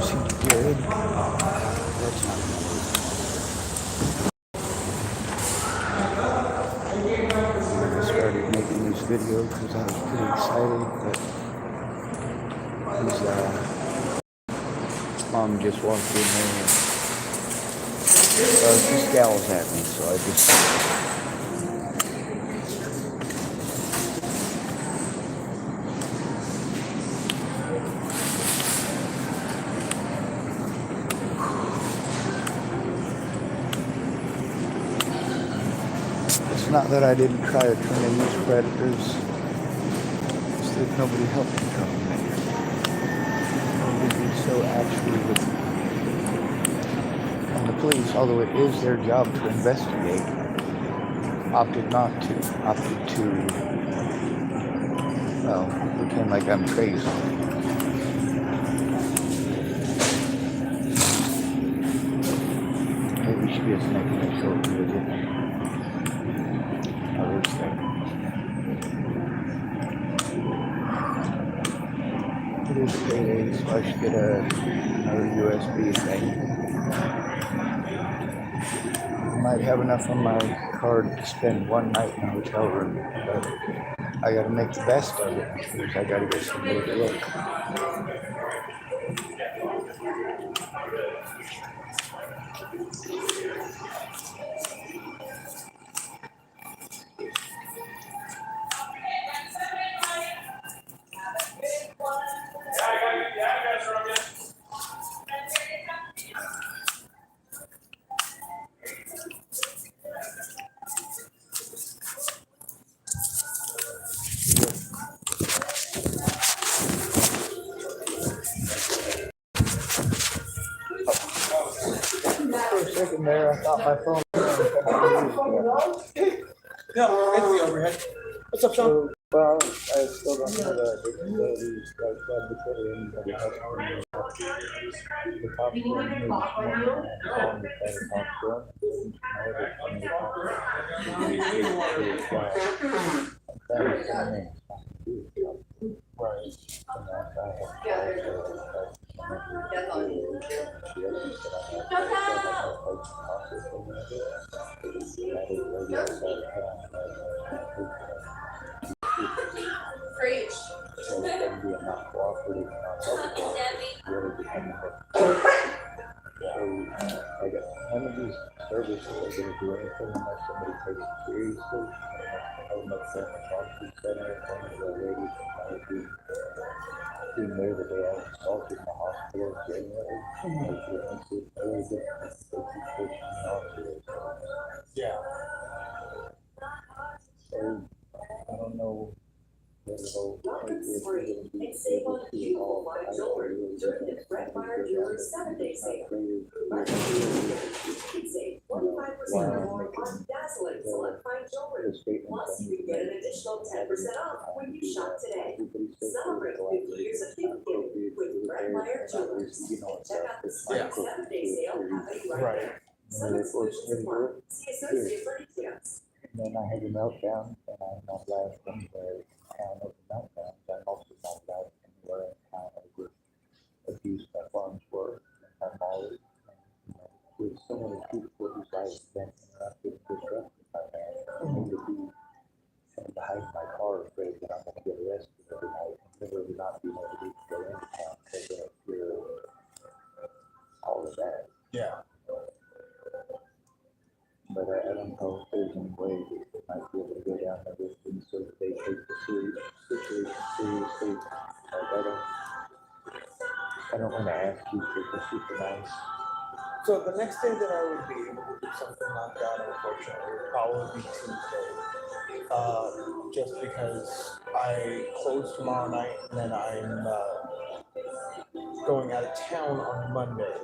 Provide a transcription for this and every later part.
seems good. That's not gonna work. I started making this video because I was pretty excited, but his mom just walked in there. She scowls at me, so I just. It's not that I didn't try to turn in these predators. It's that nobody helped me come in there. Nobody so actually with. And the police, although it is their job to investigate, opted not to. Opted to, well, pretend like I'm crazy. Maybe she is making a short visit. It is payday, so I should get another USB thing. I might have enough on my card to spend one night in a hotel room, but I gotta make the best of it because I gotta get somewhere to look. For a second there, I thought my phone was No, it's the overhead. What's up, Sean? well, I still don't know the disabilities like that to put in, but I have the top one maybe someone on the phone to try to talk to him. I'm trying to send him. Right. Preach. So it's going to be a not cooperative, not helpful. Really depending on. I got none of these services are going to do anything unless somebody takes it seriously. I don't know if they're in the center or the lady from being there that they all assaulted in the hospital in January. It's very different. They keep pushing me on to it. Yeah. So I don't know. Welcome spring and save on beautiful fine jewelry during the Fred Meyer Jewelry 7-day sale. Save 25% or more on dazzling select fine jewelry. Plus, you can get an additional 10% off when you shop today. Celebrate 50 years of gift-giving with Fred Meyer Jewelers. Check out the spring 7-day sale happening right now. Some exclusions apply. See associate for details. And then I had a meltdown, and I'm not allowed anywhere in town over meltdowns. I'm also not allowed anywhere in town over abuse by Farnsworth and my mother. With so many people whose lives have been interrupted and disrupted by that, I need to be behind my car afraid that I'm going to get arrested every night and literally not being able to go into town because of fear of all of that. Yeah. But I don't know if there's any way that they might be able to go down there with them so that they take the situation seriously. Like I don't want to ask you for the super nice. So the next day that I would be able to do something like that, unfortunately, would probably be Tuesday. Just because I close tomorrow night and then I'm going out of town on Monday.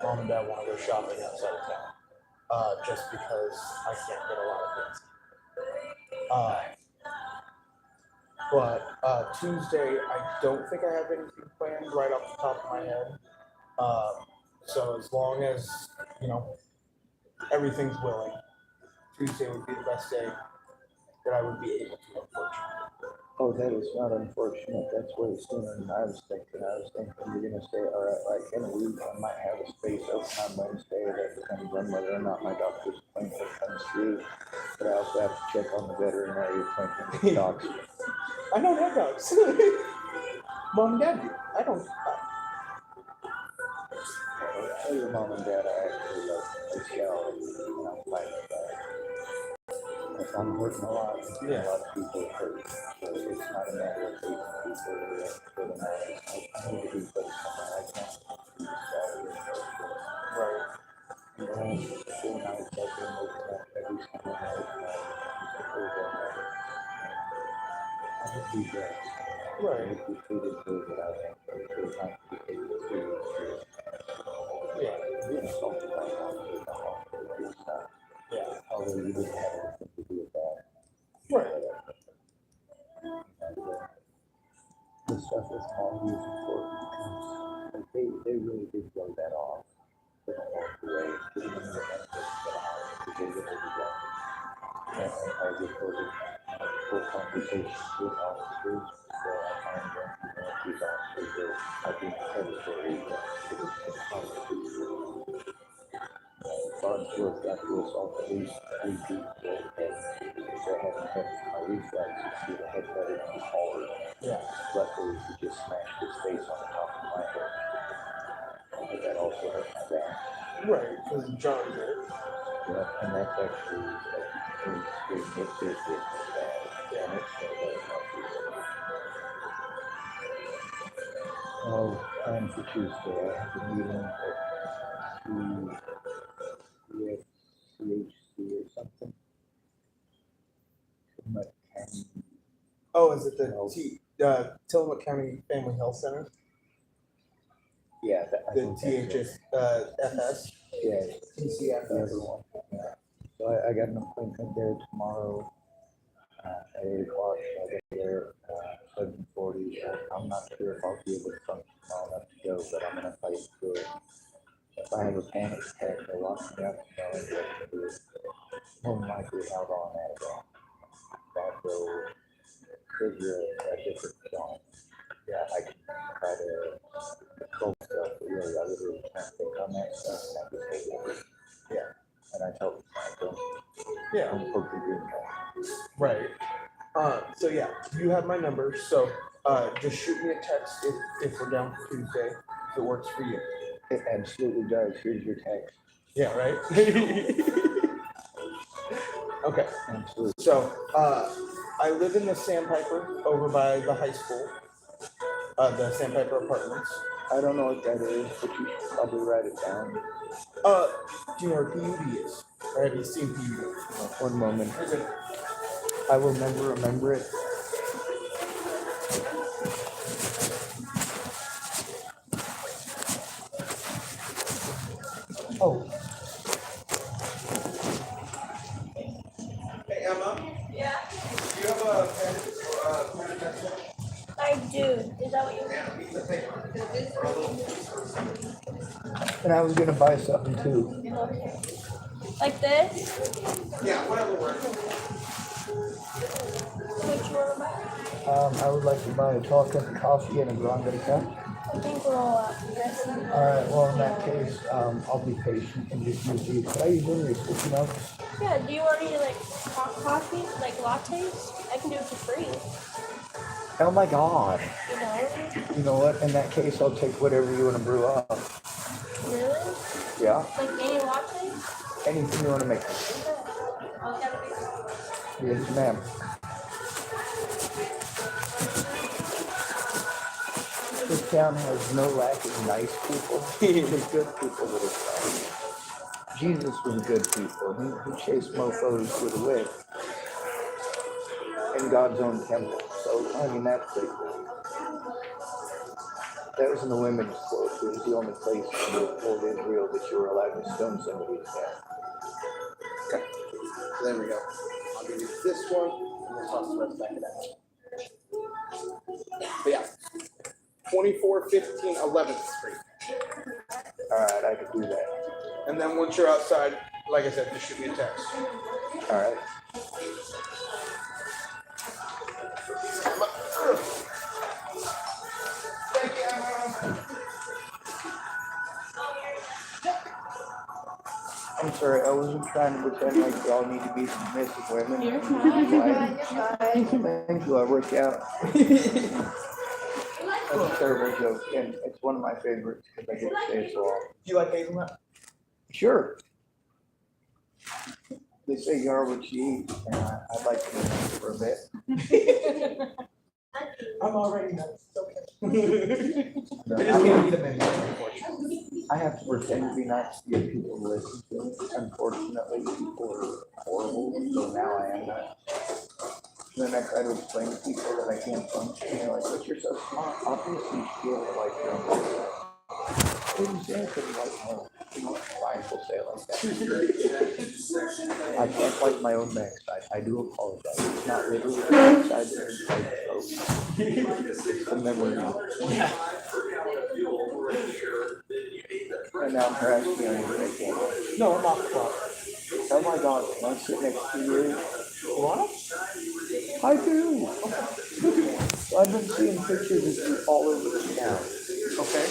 Mom and Dad want to go shopping outside of town. Just because I can't get a lot of things. But Tuesday, I don't think I have anything planned right off the top of my head. So as long as, everything's willing, Tuesday would be the best day that I would be able to, unfortunately. Oh, that is not unfortunate. That's way sooner than I was thinking. I was thinking you're gonna say, all right, like in a week, I might have a space open on Wednesday. That depends on whether or not my doctor's appointment comes through. But I also have to check on the veterinary appointment with the docs. I don't have dogs. Mom and dad do. I don't. Tell your mom and dad I actually love the show, and I'm fine with that. If I'm hurting a lot, Yeah. a lot of people are hurt. So it's not a matter of hating people or for the matter. I need to be better somewhere. I can't be sad. Right. You know, 4 nights I've been waking up every single night. I would be blessed. I Right. would be treated good, but I am so not to be taken seriously. Yeah. Being assaulted by a doctor is a horrible stuff. Yeah. Although you didn't have anything to do with that. Right. And the stuff with Molly is important because they really did blow that off. They don't walk away. They didn't even let us get out because they really did that. And I recorded full conversations with officers where I find that these officers are being predatory to the conversation. Farnsworth got to assault at least 3 people, and if I hadn't had my reflexes, he'd have had better than hard. Yeah. Luckily, he just smashed his face on the top of my head. But that also hurt my back. Right. Because John did it. Yeah, and that's actually it did get bad. Yeah, and it's still very much. Oh, time for Tuesday. I have a meeting at CHC or something. Tillamook County. Oh, is it the Tillamook County Family Health Center? Yeah, I The think that's it. FS? Yeah, TCFS. the other one. Yeah. So I got an appointment there tomorrow at 8 o'clock. So I get there 7:40. I'm not sure if I'll be able to function long enough to go, but I'm gonna fight through it. If I have a panic attack, they'll lock me up. And more than likely held on at it. That will trigger a different zone. Yeah, I can try to control stuff, but really, I literally can't think on that stuff, and I just take it. Yeah. And I tell them, don't Yeah. poke the green guy. Right. So yeah, you have my number. So just shoot me a text if we're down for Tuesday, if it works for you. It absolutely does. Here's your text. Yeah, right? Okay. Absolutely. So I live in the Sandpiper over by the high school. The Sandpiper Apartments. I don't know what that is, but you should probably write it down. Do you know where PUD is? Or have you seen PUD? One moment. Is it? I will never remember it. Oh, Hey Emma, Yeah, do you have a pen? I do. Is that what you and I was gonna buy something too. Okay. Like this? Yeah, whatever works. What you want to buy? I would like to buy a tall cup of coffee and a grande cup. I think we're all up. All right. Well, in that case, I'll be patient and just use these. Could I use any of your sticky notes? Yeah, do you want any like hot coffee, like lattes? I can do it for free. Oh my God. You know? You know what? In that case, I'll take whatever you want to brew up. Really? Yeah. Like any lattes? Anything you want to make. I'll get it. Yes, ma'am. This town has no lack of nice people. There's good people that are nice. Jesus was good people. He chased mofos with a whip in God's own temple. So, I mean, that's pretty cool. That was in the women's quote. It was the only place in the old Israel that you were allowed to stone somebody to death. Okay. So there we go. I'll give you this one, and we'll toss the rest back it out. But yeah, 2415 11th Street. All right, I could do that. And then once you're outside, like I said, just shoot me a text. All right. I'm sorry, I wasn't trying to pretend like y'all need to be submissive women. You're fine. Thank you, I work out. That's a terrible joke, and it's one of my favorites because I get to say it so often. Do you like hazelnut? Sure. They say you are what you eat, and I'd like to eat for a bit. I'm already nuts. It's okay. No, I just can't eat them anymore, unfortunately. I have to pretend to be nice to get people to listen to me. Unfortunately, people are horrible, so now I am that. Then I try to explain to people that I can't function. They're like, but you're so smart. Obviously, you feel like you're on my side. What do you say? I couldn't like my own. You know, fine, we'll say it like that. I can't like my own backside. I do apologize. It's not literally the backside, it's like it's the memory. And now I'm harassing you on your vacation. No, I'm off the clock. Oh my God, can I sit next to you? You want them? I do. I've been seeing pictures of you all over the town. Okay.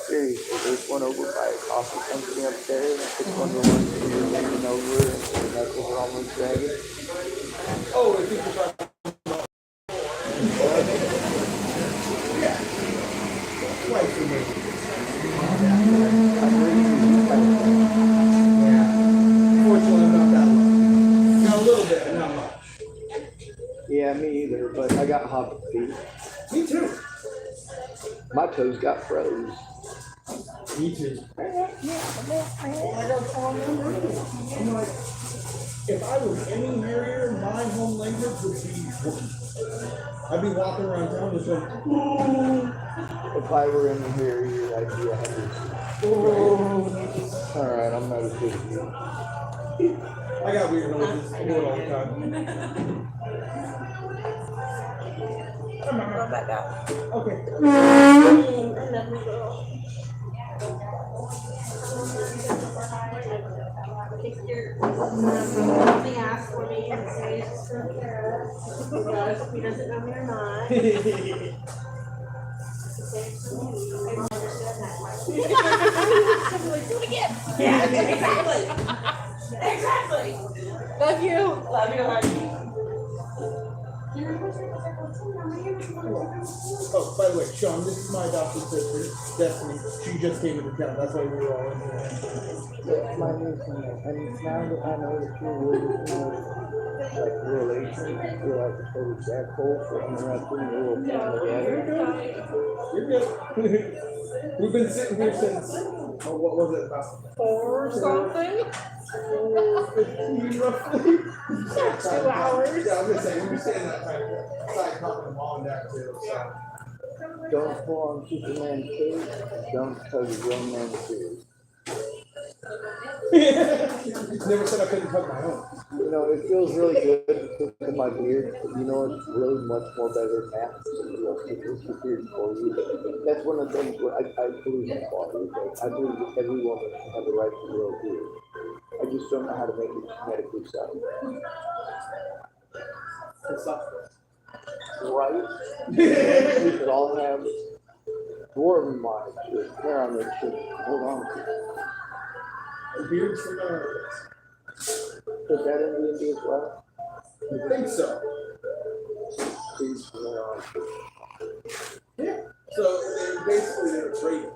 Seriously, there's one over by a coffee company up there. It's one of the ones that you're leaning over and your knuckles are almost dragging. Oh, I think you're talking. Twice a week. Yeah. Fortunately, I'm not that much. Now a little bit, but not much. Yeah, me either, but I got hoppy feet. Me too. My toes got froze. Me too. If I was any hairier, my home language would be whoopee. I'd be walking around town just like, If I were in here, I'd be 100. oh. Alright, I'm not as good as you. I got weird noises. I do it all the time. Go back out. Okay. Another girl. Something asked for me and say it's he doesn't know me or not. Yeah, exactly. Love you. Love you, honey. Oh, by the way, Sean, this is my adopted sister, Destiny. She just came into town. That's why we were all in here. That's my new thing. And now that I know that you're really, like relation, I feel like a total jackhole for interrupting your little family gathering. You're good. We've been sitting here since, oh, what was it, about 4 something. 4:15 roughly? 2 hours. Yeah, I was gonna say, we were sitting that time, outside talking to mom and dad too, so. Don't pull on Superman's cape. Don't hug a grown man's beard. Never said I couldn't hug my own. You know, it feels really good to cut my beard, but you know it's really much more better than that. Somebody else can use your beard for you. That's one of the things where I believe in quality. Okay? I believe that every woman should have the right to grow a beard. I just don't know how to make it genetically so. It's not. Right? We should all have dwarven wives with hair on their cheek. Hold on to it. The beards from our. Put that in the India as well. I think so. Please, from their on cheek. Yeah. So they were braided.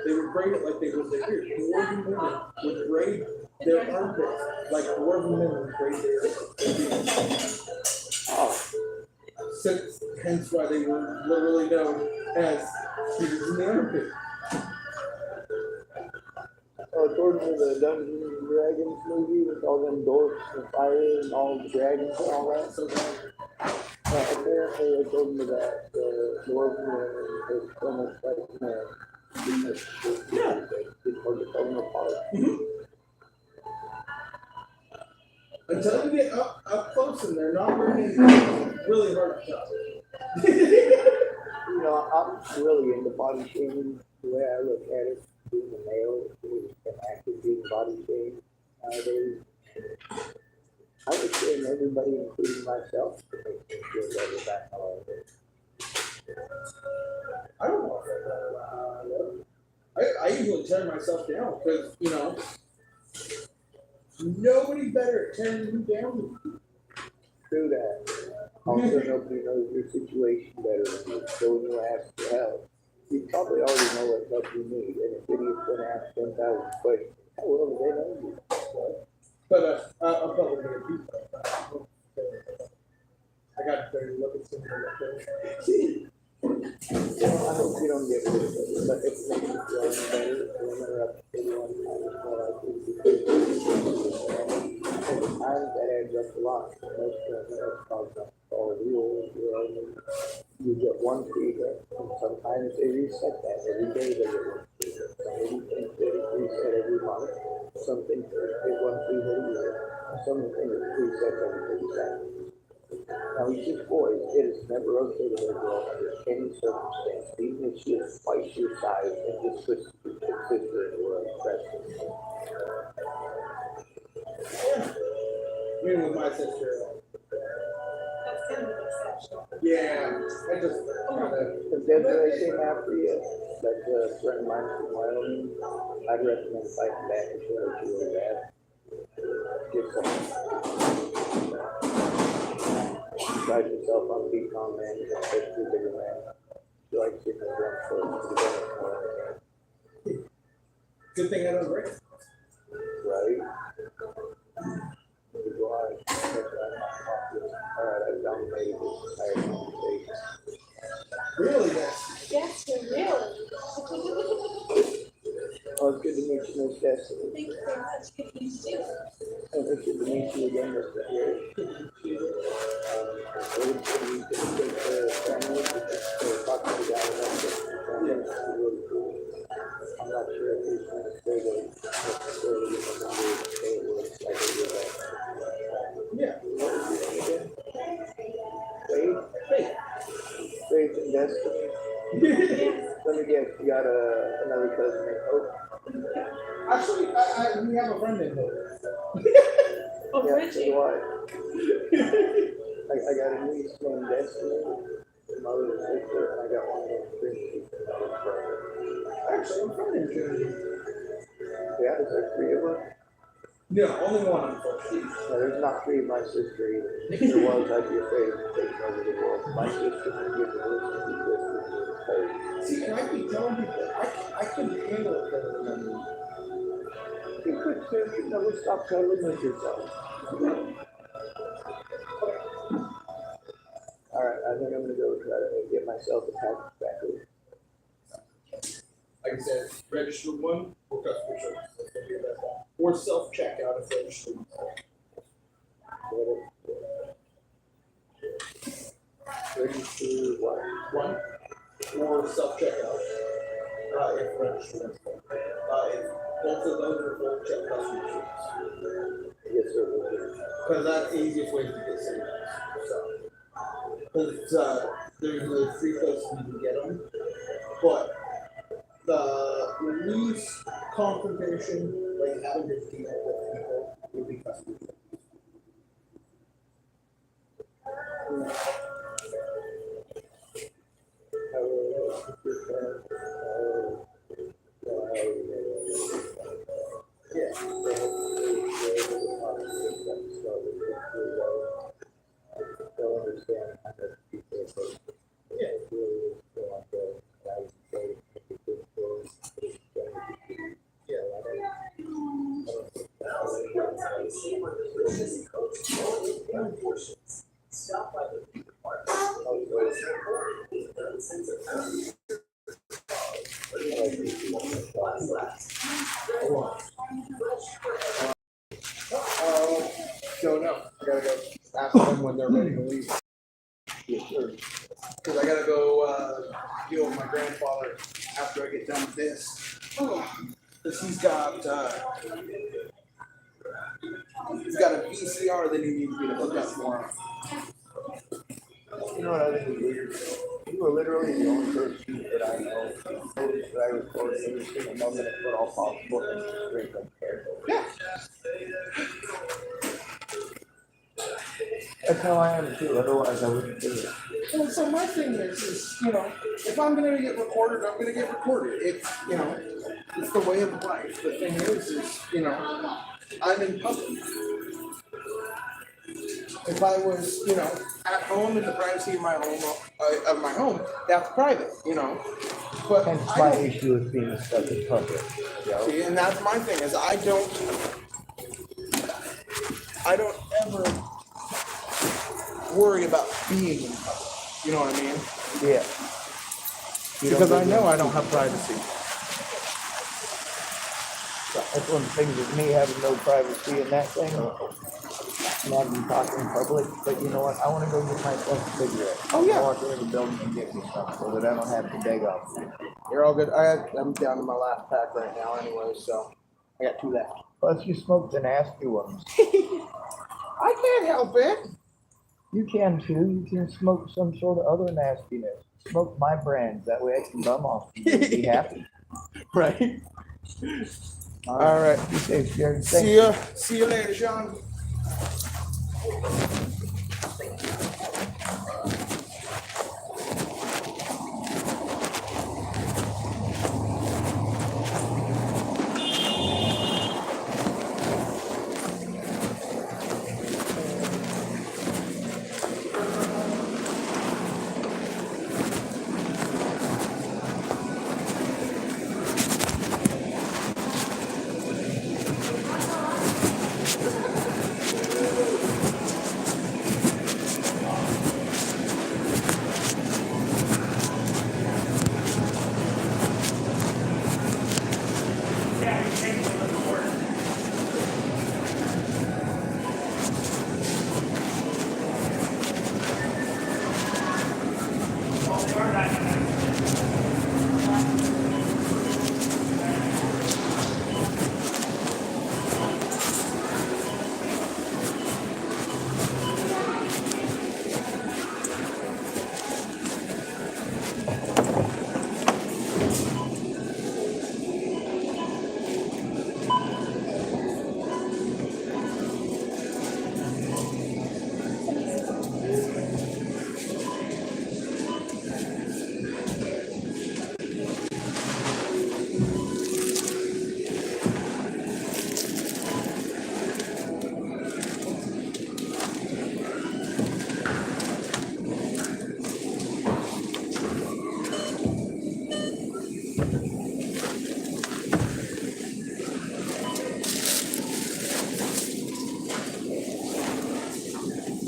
They were braided like they were their beard. Dwarven women would braid their armpits like dwarven men would braid their beards. Oh, Since, hence why they were literally known as beards in the armpit. according to the Dungeons and Dragons movie with all them dorks and fire and all the dragons and all that. So apparently, according to that, the dwarven women is almost like men. Yeah. It's hard to tell them apart. Until you get up close and they're not really hard to tell. You know, I'm really into body shaming. The way I look at it, being a male is an active being body shamed nowadays. I would shame everybody, including myself, to make me feel better about how I live. I don't know if I usually tear myself down because, you know, Nobody's better at tearing you down than you. True that. Also, nobody knows your situation better than you, so when you ask for help, you probably already know what help you need, and if idiot's gonna ask 10,000 questions, how well do they know you? Right? But I'm probably gonna beat that. I got to look at something like that. I hope you don't get rid of it, but if it makes you feel any better, remember up to 81 times more likely to be over time, that adds up a lot. Most that's caused up all of you get one feeder, and sometimes they reset that every day. They get one feeder. Some things they reset every month. Some things they get one feeder a year. Some things reset every 30 seconds. Now, with these boys, it is never okay to let a girl under any circumstance, even if she is twice your size and just switches to your sister or a freshman. Me with my sister. That's kind of an exception. Yeah, I just kind of. If Desiree came after you, that's a friend of mine from Wyoming, I'd recommend fighting back and show her you really bad. Get some. Pride yourself on being calm man, especially bigger man. You like sitting in the front foot. Good thing I don't break. Right? Alright, I've dominated this entire conversation. Really, yes. Yes, you're really. Oh, it's good to meet you, Miss Destiny. Thank you very much. Good to meet you. And it's good to meet you again, Mr. Harry. Really good to meet you. Family, talk to the guy about this. Really cool. I'm not sure if he's going to say that necessarily in the number of say it was like a year back. Yeah. What was your name again? Faith? Hey. Faith and Destiny. Let me guess, you got another cousin named Hope? Actually, we have a friend named Hope. Oh, Yeah, so Richie. do I. I got a niece named Destiny, mother and sister, and I got one named Trinity, another brother. Actually, I'm friend named Jeremy. Yeah, is there three of us? No, only one, unfortunately. No, there's not three of my sister either. If there was, I'd be afraid of taking over the world. My sister can give the list and be just as good as her. See, and I keep telling people, I couldn't handle it better than you. You could too, you never stop telling with yourself. Alright, I think I'm gonna go try to get myself a package back over. Like I said, registered one or customer service. That's gonna be the best one. Or self-checkout if registered. Register what? One. Or self-checkout. If registered. If both of those are full, check customer service. Yes, sir, we'll do. Because that's the easiest way to get savings. So, because there's a free place you can get them, but the least confrontation, like having to deal with people, would be customer service. They'll understand how to keep their faith. Yeah. It really is still on the value state, it's a good story, it's gonna be- Yeah. I don't think Stop by the park. So no, I gotta go ask them when they're ready to leave. Yes, sir. Cause I gotta go, deal with my grandfather after I get done with this. Cause he's got a VCR that he needs me to hook up for him. You know what I think is weird? You are literally the only person that I know that I record every single moment and put all possible and straight from care. Yeah. That's how I am too, otherwise I wouldn't do it. Well, so my thing is, you know, if I'm gonna get recorded, I'm gonna get recorded. It's, you know, it's the way of life. The thing is, you know, I'm in public. If I was, at home in the privacy of my home, that's private, But Hence I my don't, issue with being stuck in public. see, and that's my thing is I don't ever worry about being in public. You know what I mean? Yeah. Because I know I don't have privacy. That's one of the things with me having no privacy in that thing. Not even talking in public, but you know what? I want to go get myself a cigarette. Oh, yeah. I want to go to the building and get me some so that I don't have to beg off. You're all good. I'm down to my last pack right now anyway, so I got 2 left. Plus, you smoke the nasty ones. I can't help it. You can too. You can smoke some sort of other nastiness. Smoke my brands. That way I can bum off you and be happy. Right. All All right. Be safe, Jared. Thank See you. See you later, Sean.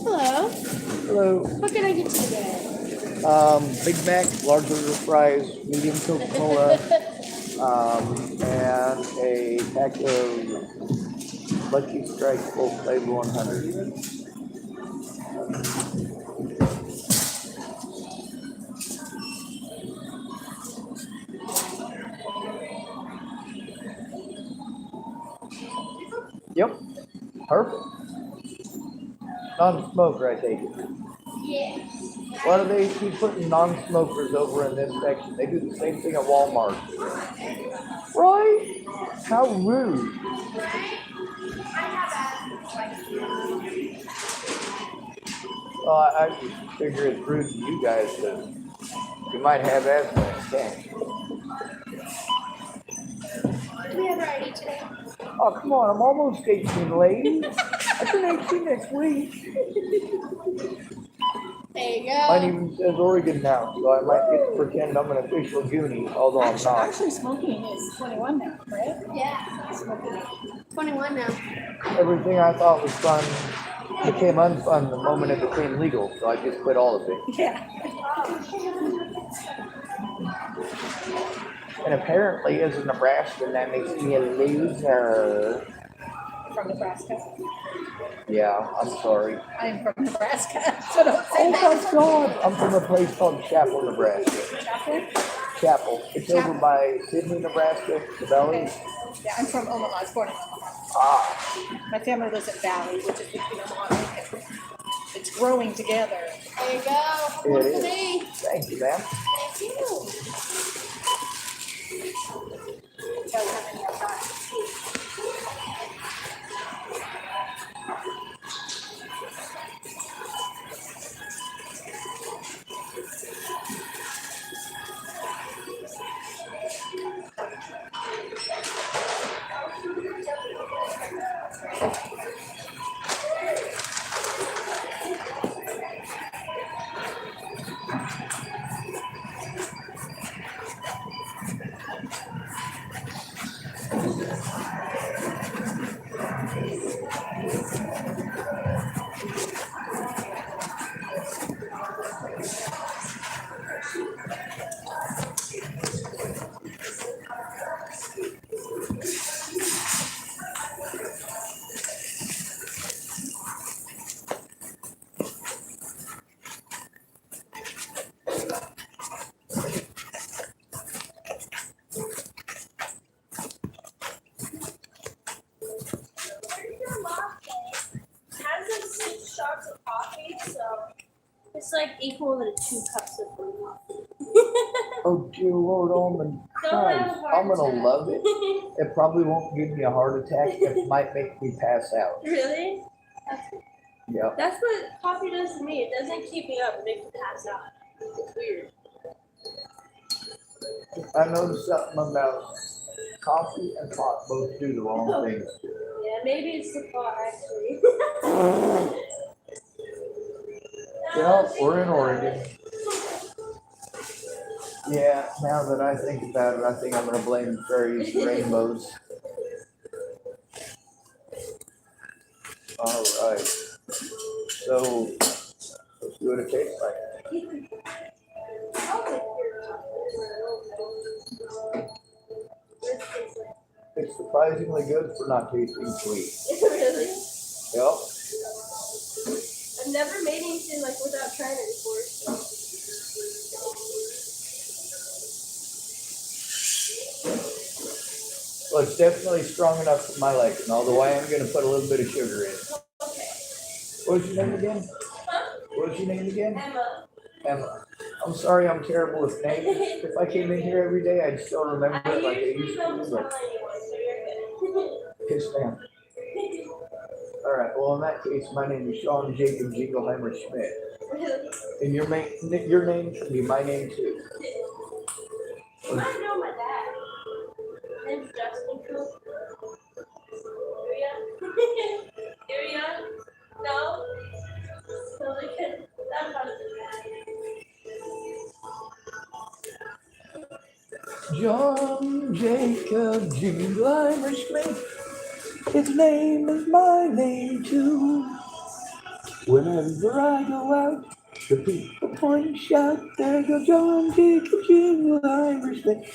Hello. Hello. What can I get you today? Big Mac, large order fries, medium Coca-Cola, and a pack of Lucky Strike full flavor 100. Yep. Perfect. Non-smoker, I take it. Yeah. Why do they keep putting non-smokers over in this section? They do the same thing at Walmart. Right? How rude. Well, I just figure it's rude to you guys because you might have asthma and can't. Do we have our ID today? Oh, come on, I'm almost 18, lady. I turn 18 next week. There you Mine go. even says Oregon now, so I might get to pretend I'm an official Goonie, although I'm not. Actually, smoking is 21 now, right? Yeah. Smoking. 21 now. Everything I thought was fun became unfun the moment it became legal, so I just quit all of it. Yeah. And apparently, as a Nebraskan, that makes me a loser. From Nebraska. Yeah, I'm sorry. I'm from Nebraska, so don't say Oh that. my God! I'm from a place called Chapel, Nebraska. Chapel? Chapel. It's over by Sydney, Nebraska, the Valley. Okay. Yeah, I'm from Omaha. I was born in Omaha. Ah, My family lives in Valley, which is between Omaha and Lincoln. It's growing together. There you go. It One is. for me. thank you, ma'am. Thank you. Don't have any of that. equal to 2 cups of blue coffee. Oh dear Lord, Almond Don't have a Christ, heart I'm gonna attack. love it. It probably won't give me a heart attack. It might make me pass out. Really? Yep. That's what coffee does to me. It doesn't keep me up. It makes me pass out. It's weird. I noticed something about coffee and pot both do the wrong things. Yeah, maybe it's the pot actually. Well, we're in Oregon. Yeah, now that I think about it, I think I'm gonna blame fairies and rainbows. All right. So, let's see what it tastes like. It's surprisingly good for not tasting sweet. Really? Yep. I've never made anything like without trying it before. Well, it's definitely strong enough for my liking, although I am gonna put a little bit of sugar in it. Okay. What's your name again? Huh? What's your name again? Emma. Emma. I'm sorry I'm terrible with names. If I came in here every day, I'd still remember I it like I usually used don't to, tell but anyone, so you're good. his family. All right, well, in that case, my name is Sean Jacob Jingleheimer Schmidt. Really? And your name can be my name too. I know my dad. His name's Justin Coop. Area? No? So they can, that's not John Jacob Jingleheimer Schmidt. His name is my name too. Whenever I go out, the people point and shout, there goes John Jacob Jingleheimer Schmidt.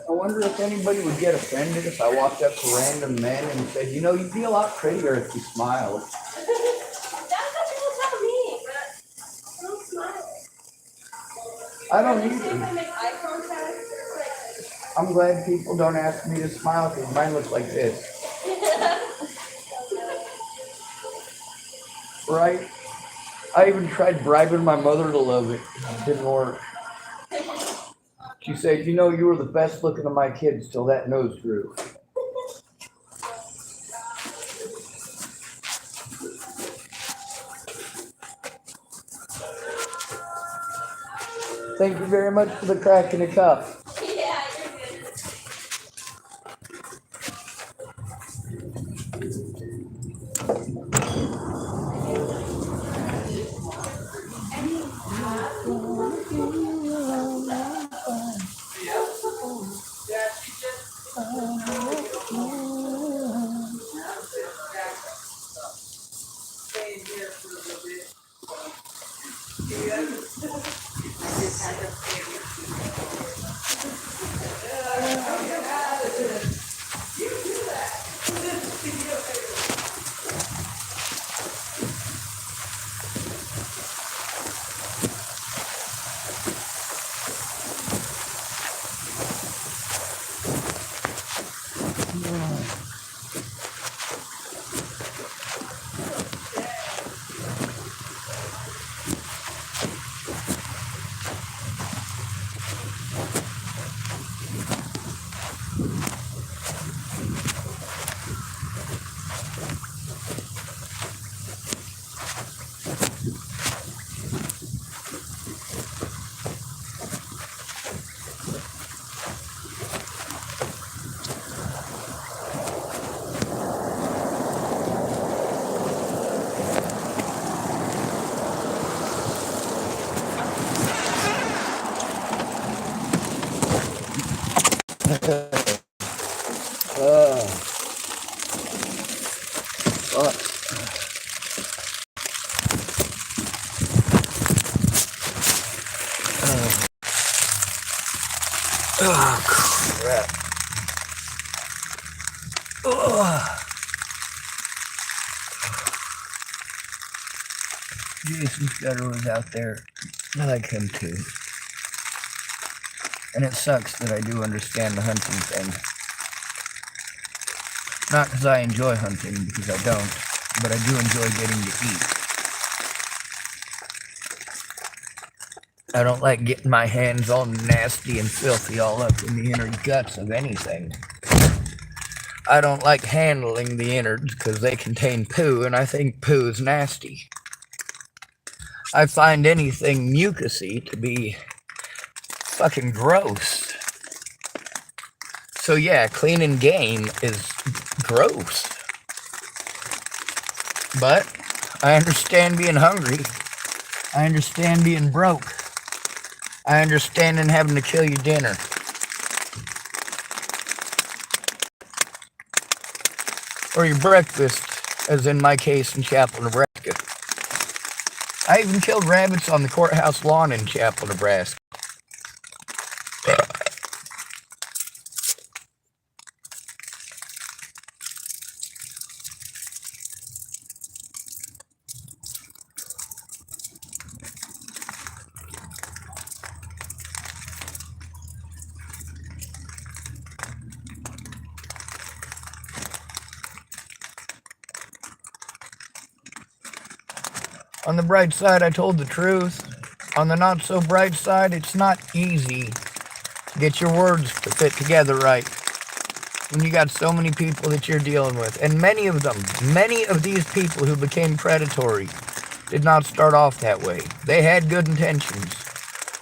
I wonder if anybody would get offended if I walked up to random men and said, you know, you'd be a lot prettier if you smiled. That's what people tell me, but I don't smile. I don't They say if I either. make eye contact, I'm glad people don't ask me to smile because mine looks like this. Right? I even tried bribing my mother to love it. It didn't work. She said, you know, you were the best looking of my kids till that nose grew. Thank you very much for the crack in the cup. yeah, you're good. Oh, crap. Oh. Jason Scudder was out there. I like him too. And it sucks that I do understand the hunting thing. Not because I enjoy hunting, because I don't, but I do enjoy getting to eat. I don't like getting my hands all nasty and filthy all up in the inner guts of anything. I don't like handling the innards because they contain poo, and I think poo is nasty. I find anything mucousy to be fucking gross. So yeah, cleaning game is gross. But I understand being hungry. I understand being broke. I understand and having to kill your dinner. Or your breakfast, as in my case in Chapel, Nebraska. I even killed rabbits on the courthouse lawn in Chapel, Nebraska. On the bright side, I told the truth. On the not so bright side, it's not easy to get your words to fit together right when you got so many people that you're dealing with. And many of these people who became predatory did not start off that way. They had good intentions,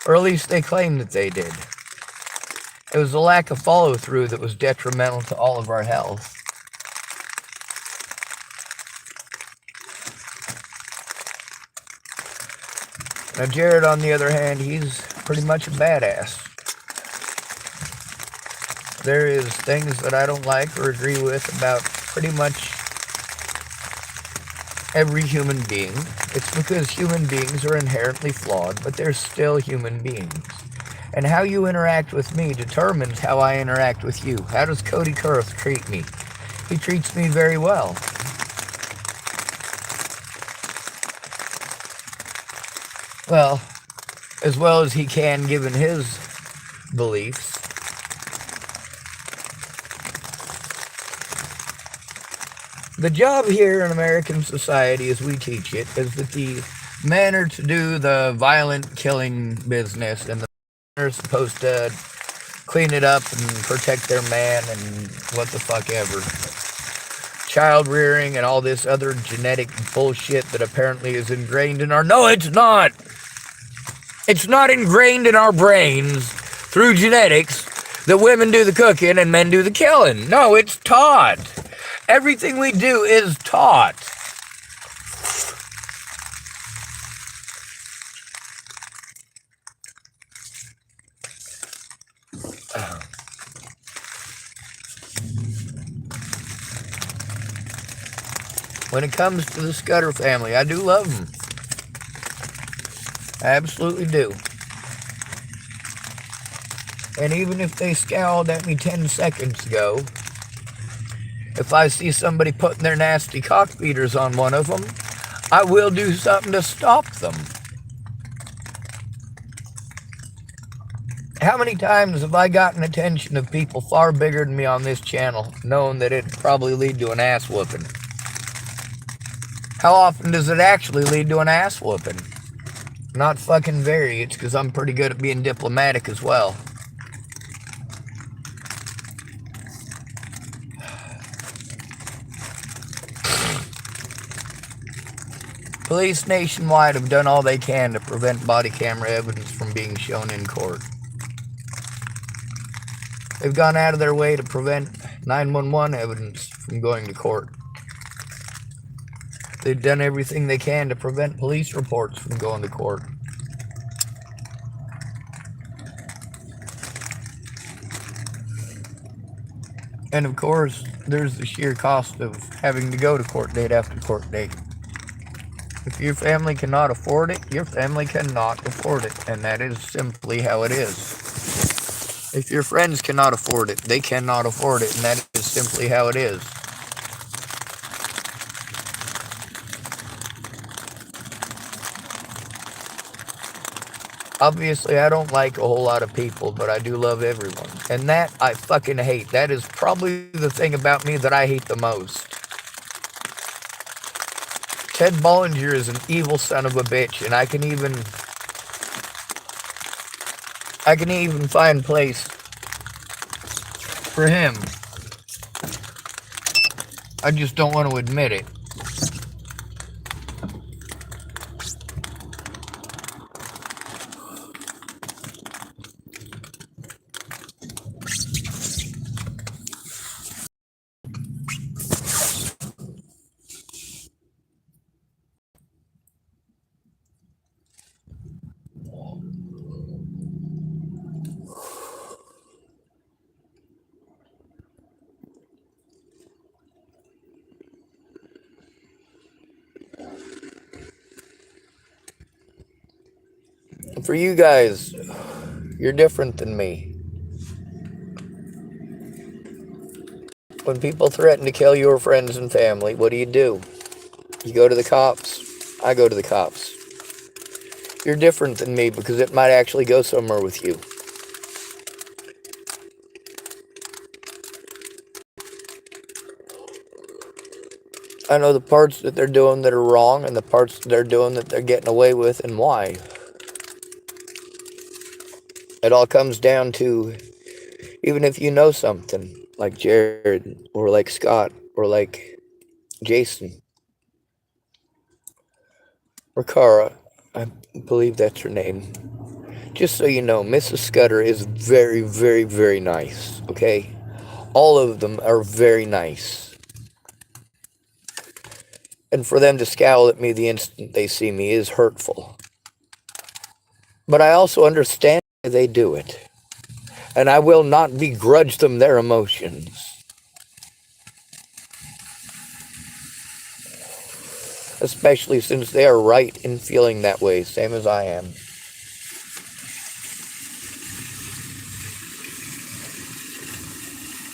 or at least they claimed that they did. It was the lack of follow-through that was detrimental to all of our health. Now, Jared, on the other hand, he's pretty much a badass. There is things that I don't like or agree with about pretty much every human being. It's because human beings are inherently flawed, but they're still human beings. And how you interact with me determines how I interact with you. How does Cody Kurth treat me? He treats me very well. Well as he can, given his beliefs. The job here in American society, as we teach it, is that the men are to do the violent killing business, and the men are supposed to clean it up and protect their man and what the fuck ever. Child rearing and all this other genetic bullshit that apparently is ingrained in our... No, it's not! It's not ingrained in our brains through genetics that women do the cooking and men do the killing. No, it's taught. Everything we do is taught. When it comes to the Scudder family, I do love them. I absolutely do. And even if they scowled at me 10 seconds ago, if I see somebody putting their nasty cock beaters on one of them, I will do something to stop them. How many times have I gotten attention of people far bigger than me on this channel, knowing that it'd probably lead to an ass whooping? How often does it actually lead to an ass whooping? Not fucking very. It's because I'm pretty good at being diplomatic as well. Police nationwide have done all they can to prevent body camera evidence from being shown in court. They've gone out of their way to prevent 911 evidence from going to court. They've done everything they can to prevent police reports from going to court. And of course, there's the sheer cost of having to go to court date after court date. If your family cannot afford it, your family cannot afford it. And that is simply how it is. If your friends cannot afford it, they cannot afford it, and that is simply how it is. Obviously, I don't like a whole lot of people, but I do love everyone. And that I fucking hate. That is probably the thing about me that I hate the most. Ted Bollinger is an evil son of a bitch, and I can even find place for him. I just don't want to admit it. For you guys, you're different than me. When people threaten to kill your friends and family, what do? You go to the cops. I go to the cops. You're different than me because it might actually go somewhere with you. I know the parts that they're doing that are wrong and the parts that they're doing that they're getting away with and why. It all comes down to, even if you know something, like Jared, or like Scott, or like Jason, or Cara, I believe that's her name. Just so you know, Mrs. Scudder is very, very, very nice, okay? All of them are very nice. And for them to scowl at me the instant they see me is hurtful. But I also understand why they do it. And I will not begrudge them their emotions. Especially since they are right in feeling that way, same as I am.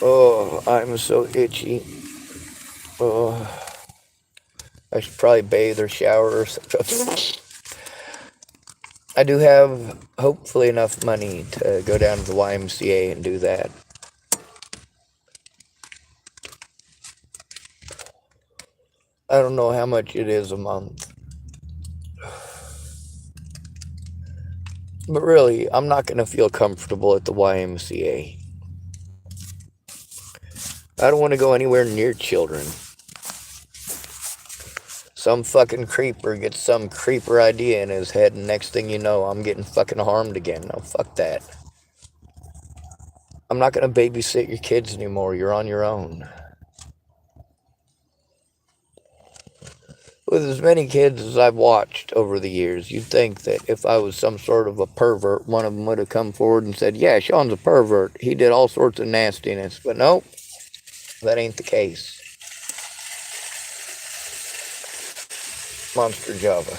Oh, I'm so itchy. Oh, I should probably bathe or shower or something. I do have, hopefully, enough money to go down to the YMCA and do that. I don't know how much it is a month. But really, I'm not going to feel comfortable at the YMCA. I don't want to go anywhere near children. Some fucking creeper gets some creeper idea in his head, and next thing you know, I'm getting fucking harmed again. No, fuck that. I'm not going to babysit your kids anymore. You're on your own. With as many kids as I've watched over the years, you'd think that if I was some sort of a pervert, one of them would have come forward and said, yeah, Sean's a pervert. He did all sorts of nastiness. But nope, that ain't the case. Monster Java.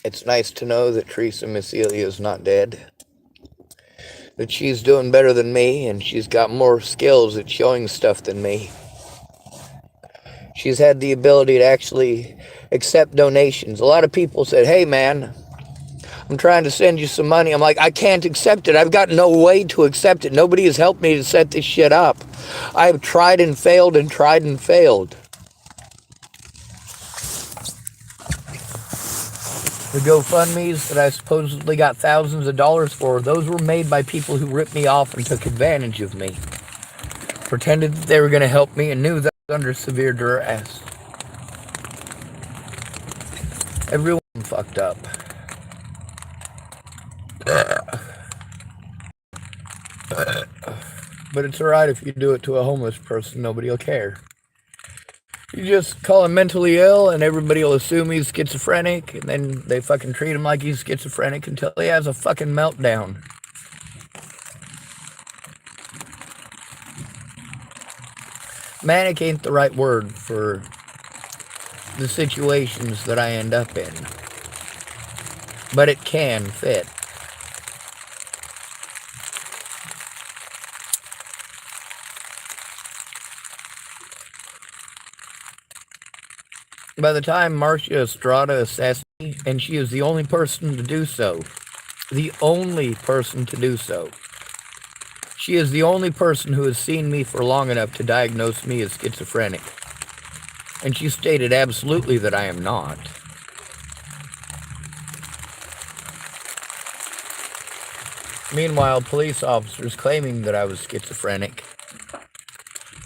It's nice to know that Teresa Micelia is not dead. That she's doing better than me, and she's got more skills at showing stuff than me. She's had the ability to actually accept donations. A lot of people said, hey man, I'm trying to send you some money. I'm like, I can't accept it. I've got no way to accept it. Nobody has helped me to set this shit up. I've tried and failed and tried and failed. The GoFundMes that I supposedly got thousands of dollars for, those were made by people who ripped me off and took advantage of me. Pretended that they were going to help me and knew that I was under severe duress. Everyone fucked up. But it's alright if you do it to a homeless person, nobody will care. You just call him mentally ill and everybody will assume he's schizophrenic, and then they fucking treat him like he's schizophrenic until he has a fucking meltdown. Manic ain't the right word for the situations that I end up in, but it can fit. By the time Marcia Estrada assassinated me, and she is the only person to do so, the only person to do so. She is the only person who has seen me for long enough to diagnose me as schizophrenic. And she stated absolutely that I am not. Meanwhile, police officers claiming that I was schizophrenic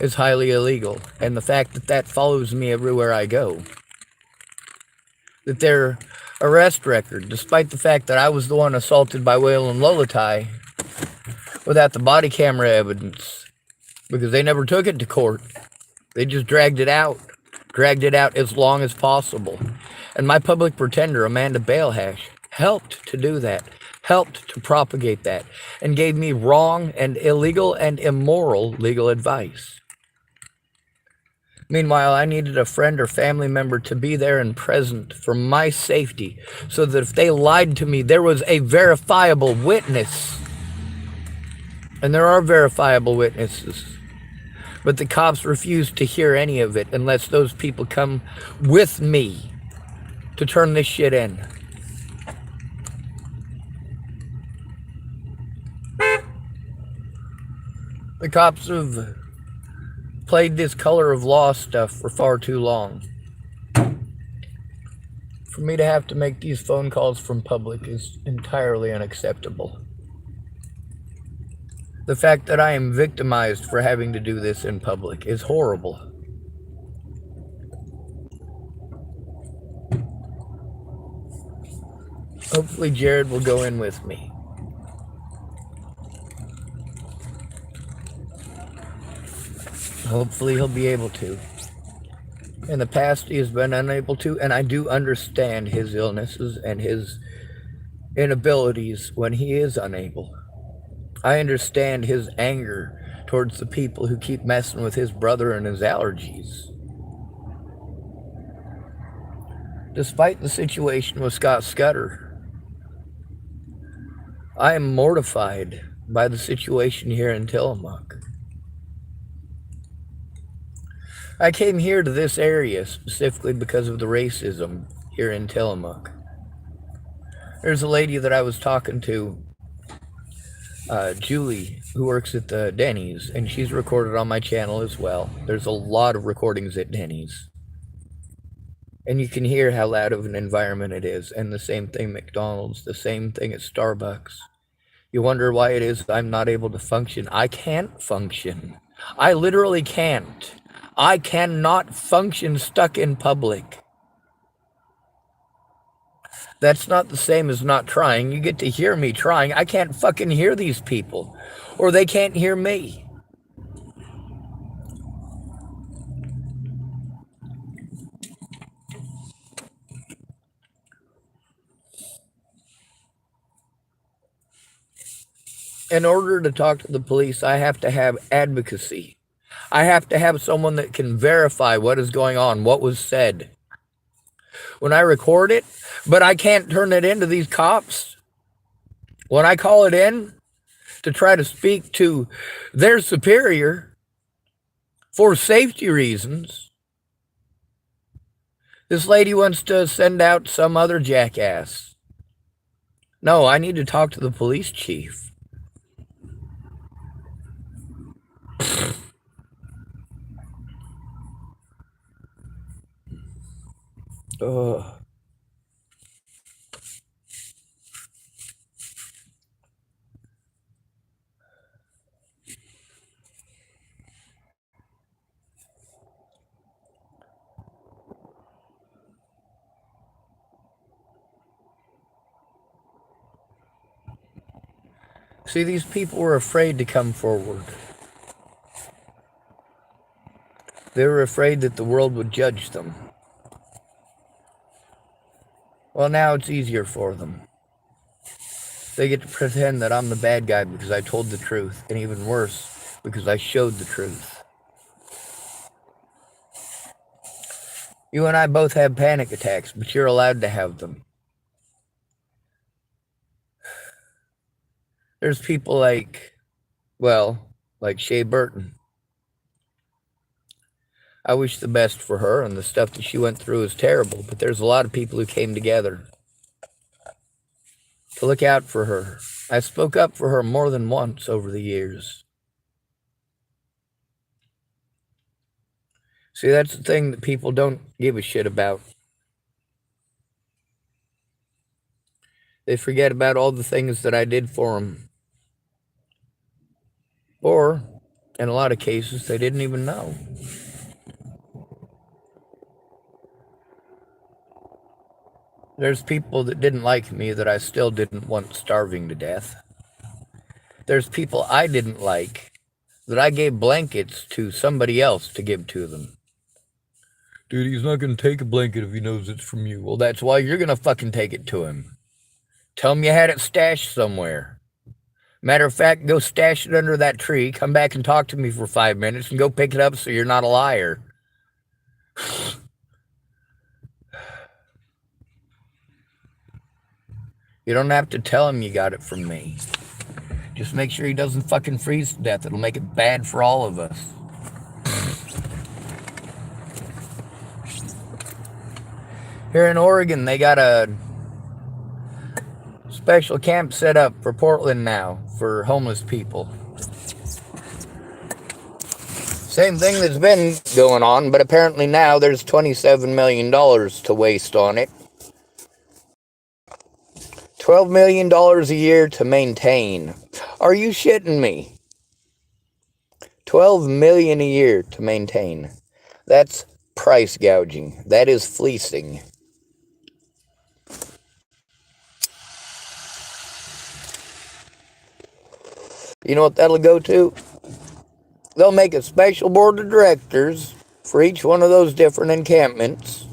is highly illegal. And the fact that that follows me everywhere I go. That their arrest record, despite the fact that I was the one assaulted by Waylon Lolatai, without the body camera evidence, because they never took it to court. They just dragged it out as long as possible. And my public pretender, Amanda Balehash, helped to do that, helped to propagate that, and gave me wrong and illegal and immoral legal advice. Meanwhile, I needed a friend or family member to be there and present for my safety, so that if they lied to me, there was a verifiable witness. And there are verifiable witnesses. But the cops refuse to hear any of it unless those people come with me to turn this shit in. The cops have played this color of law stuff for far too long. For me to have to make these phone calls from public is entirely unacceptable. The fact that I am victimized for having to do this in public is horrible. Hopefully Jared will go in with me. Hopefully he'll be able to. In the past he has been unable to, and I do understand his illnesses and his inabilities when he is unable. I understand his anger towards the people who keep messing with his brother and his allergies. Despite the situation with Scott Scudder, I am mortified by the situation here in Tillamook. I came here to this area specifically because of the racism here in Tillamook. There's a lady that I was talking to, Julie, who works at the Denny's, and she's recorded on my channel as well. There's a lot of recordings at Denny's. And you can hear how loud of an environment it is. And the same thing McDonald's, the same thing at Starbucks. You wonder why it is I'm not able to function. I can't function. I literally can't. I cannot function stuck in public. That's not the same as not trying. You get to hear me trying. I can't fucking hear these people. Or they can't hear me. In order to talk to the police, I have to have advocacy. I have to have someone that can verify what is going on, what was said. When I record it, but I can't turn it into these cops. When I call it in to try to speak to their superior for safety reasons, this lady wants to send out some other jackass. No, I need to talk to the police chief. Ugh. See, these people were afraid to come forward. They were afraid that the world would judge them. Well, now it's easier for them. They get to pretend that I'm the bad guy because I told the truth, and even worse, because I showed the truth. You and I both have panic attacks, but you're allowed to have them. There's people like Shea Burton. I wish the best for her, and the stuff that she went through is terrible, but there's a lot of people who came together to look out for her. I spoke up for her more than once over the years. See, that's the thing that people don't give a shit about. They forget about all the things that I did for them. Or, in a lot of cases, they didn't even know. There's people that didn't like me that I still didn't want starving to death. There's people I didn't like that I gave blankets to somebody else to give to them. Dude, he's not going to take a blanket if he knows it's from you. Well, that's why you're going to fucking take it to him. Tell him you had it stashed somewhere. Matter of fact, go stash it under that tree, come back and talk to me for 5 minutes, and go pick it up so you're not a liar. You don't have to tell him you got it from me. Just make sure he doesn't fucking freeze to death. It'll make it bad for all of us. Here in Oregon, they got a special camp set up for Portland now for homeless people. Same thing that's been going on, but apparently now there's $27 million to waste on it. $12 million a year to maintain. Are you shitting me? $12 million a year to maintain. That's price gouging. That is fleecing. You know what that'll go to? They'll make a special board of directors for each one of those different encampments.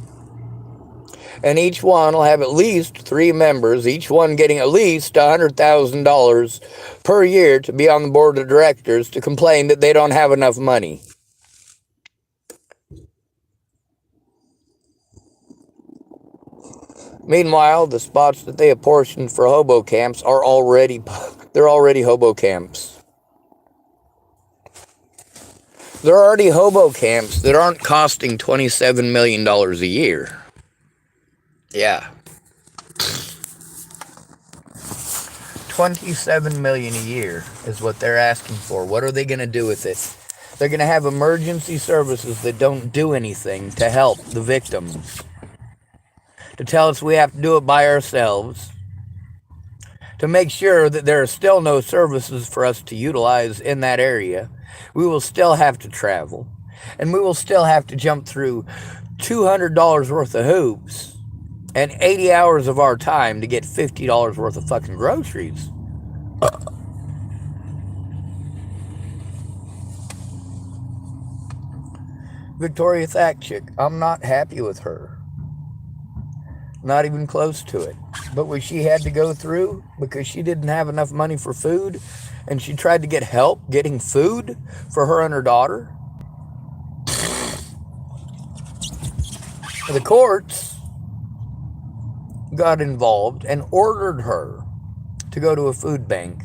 And each one will have at least 3 members, each one getting at least $100,000 per year to be on the board of directors to complain that they don't have enough money. Meanwhile, the spots that they apportioned for hobo camps are already hobo camps. There are already hobo camps that aren't costing $27 million a year. Yeah. $27 million a year is what they're asking for. What are they going to do with it? They're going to have emergency services that don't do anything to help the victims. To tell us we have to do it by ourselves. To make sure that there are still no services for us to utilize in that area. We will still have to travel. And we will still have to jump through $200 worth of hoops and 80 hours of our time to get $50 worth of fucking groceries. Victoria Thackchick, I'm not happy with her. Not even close to it. But what she had to go through because she didn't have enough money for food and she tried to get help getting food for her and her daughter. The courts got involved and ordered her to go to a food bank.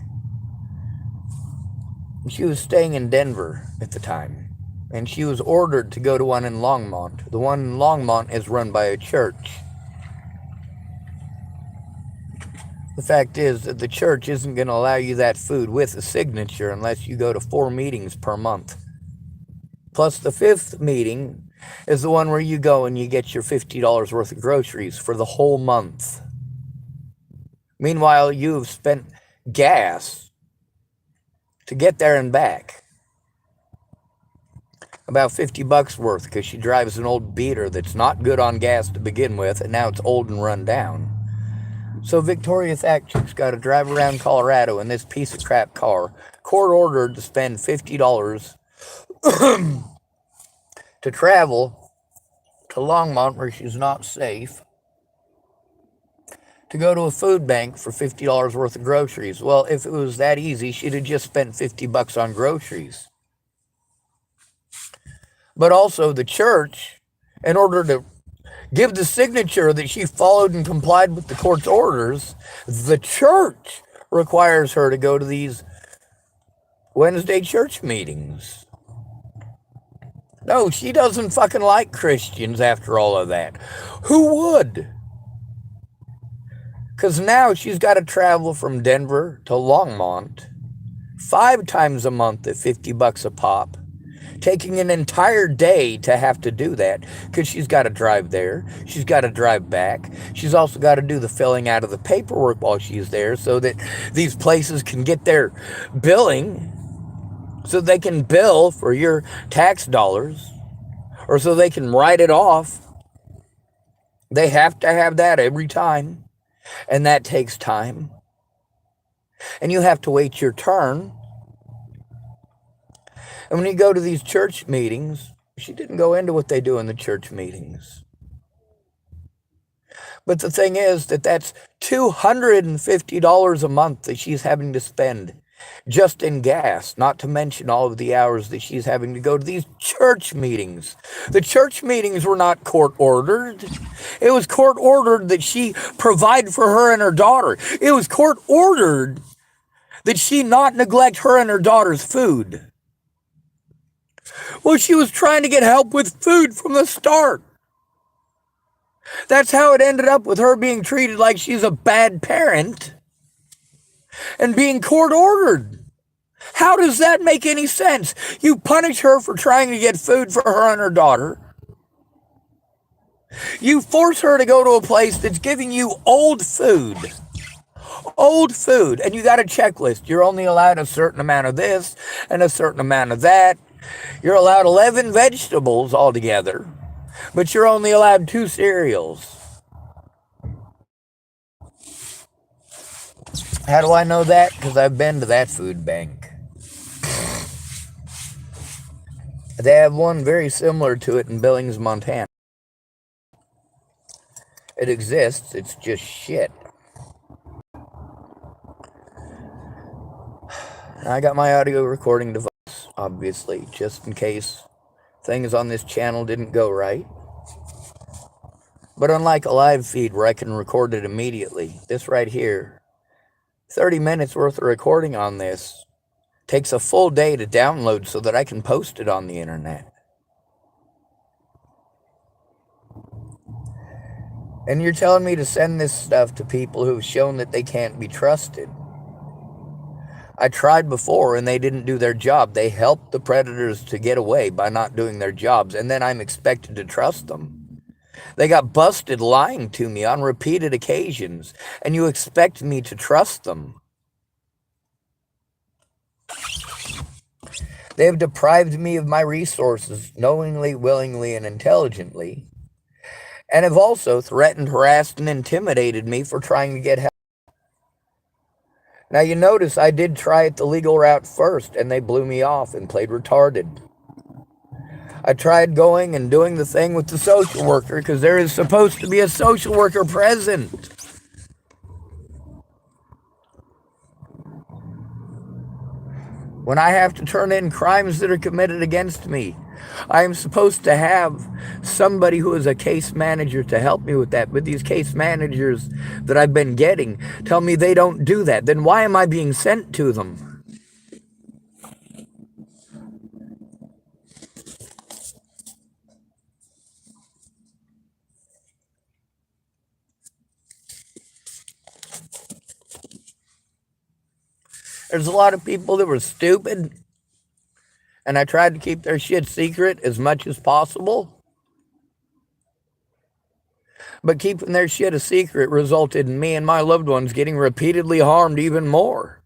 She was staying in Denver at the time, and she was ordered to go to one in Longmont. The one in Longmont is run by a church. The fact is that the church isn't going to allow you that food with a signature unless you go to 4 meetings per month. Plus the 5th meeting is the one where you go and you get your $50 worth of groceries for the whole month. Meanwhile, you've spent gas to get there and back. About $50 worth because she drives an old beater that's not good on gas to begin with, and now it's old and run down. So Victoria Thackchick's got to drive around Colorado in this piece of crap car, court ordered to spend $50 to travel to Longmont where she's not safe, to go to a food bank for $50 worth of groceries. Well, if it was that easy, she'd have just spent $50 on groceries. But also the church, in order to give the signature that she followed and complied with the court's orders, the church requires her to go to these Wednesday church meetings. No, she doesn't fucking like Christians after all of that. Who would? Because now she's got to travel from Denver to Longmont 5 times a month at $50 a pop, taking an entire day to have to do that because she's got to drive there. She's got to drive back. She's also got to do the filling out of the paperwork while she's there so that these places can get their billing, so they can bill for your tax dollars, or so they can write it off. They have to have that every time. And that takes time. And you have to wait your turn. And when you go to these church meetings, she didn't go into what they do in the church meetings. But the thing is that that's $250 a month that she's having to spend just in gas, not to mention all of the hours that she's having to go to these church meetings. The church meetings were not court ordered. It was court ordered that she provide for her and her daughter. It was court ordered that she not neglect her and her daughter's food. Well, she was trying to get help with food from the start. That's how it ended up with her being treated like she's a bad parent and being court ordered. How does that make any sense? You punish her for trying to get food for her and her daughter. You force her to go to a place that's giving you old food. Old food. And you got a checklist. You're only allowed a certain amount of this and a certain amount of that. You're allowed 11 vegetables altogether, but you're only allowed 2 cereals. How do I know that? Because I've been to that food bank. They have one very similar to it in Billings, Montana. It exists, it's just shit. I got my audio recording device, obviously, just in case things on this channel didn't go right. But unlike a live feed where I can record it immediately, this right here, 30 minutes worth of recording on this takes a full day to download so that I can post it on the internet. And you're telling me to send this stuff to people who've shown that they can't be trusted. I tried before and they didn't do their job. They helped the predators to get away by not doing their jobs, and then I'm expected to trust them. They got busted lying to me on repeated occasions, and you expect me to trust them. They have deprived me of my resources knowingly, willingly, and intelligently, and have also threatened, harassed, and intimidated me for trying to get help. Now you notice I did try it the legal route first, and they blew me off and played retarded. I tried going and doing the thing with the social worker because there is supposed to be a social worker present. When I have to turn in crimes that are committed against me, I am supposed to have somebody who is a case manager to help me with that. But these case managers that I've been getting tell me they don't do that. Then why am I being sent to them? There's a lot of people that were stupid, and I tried to keep their shit secret as much as possible. But keeping their shit a secret resulted in me and my loved ones getting repeatedly harmed even more.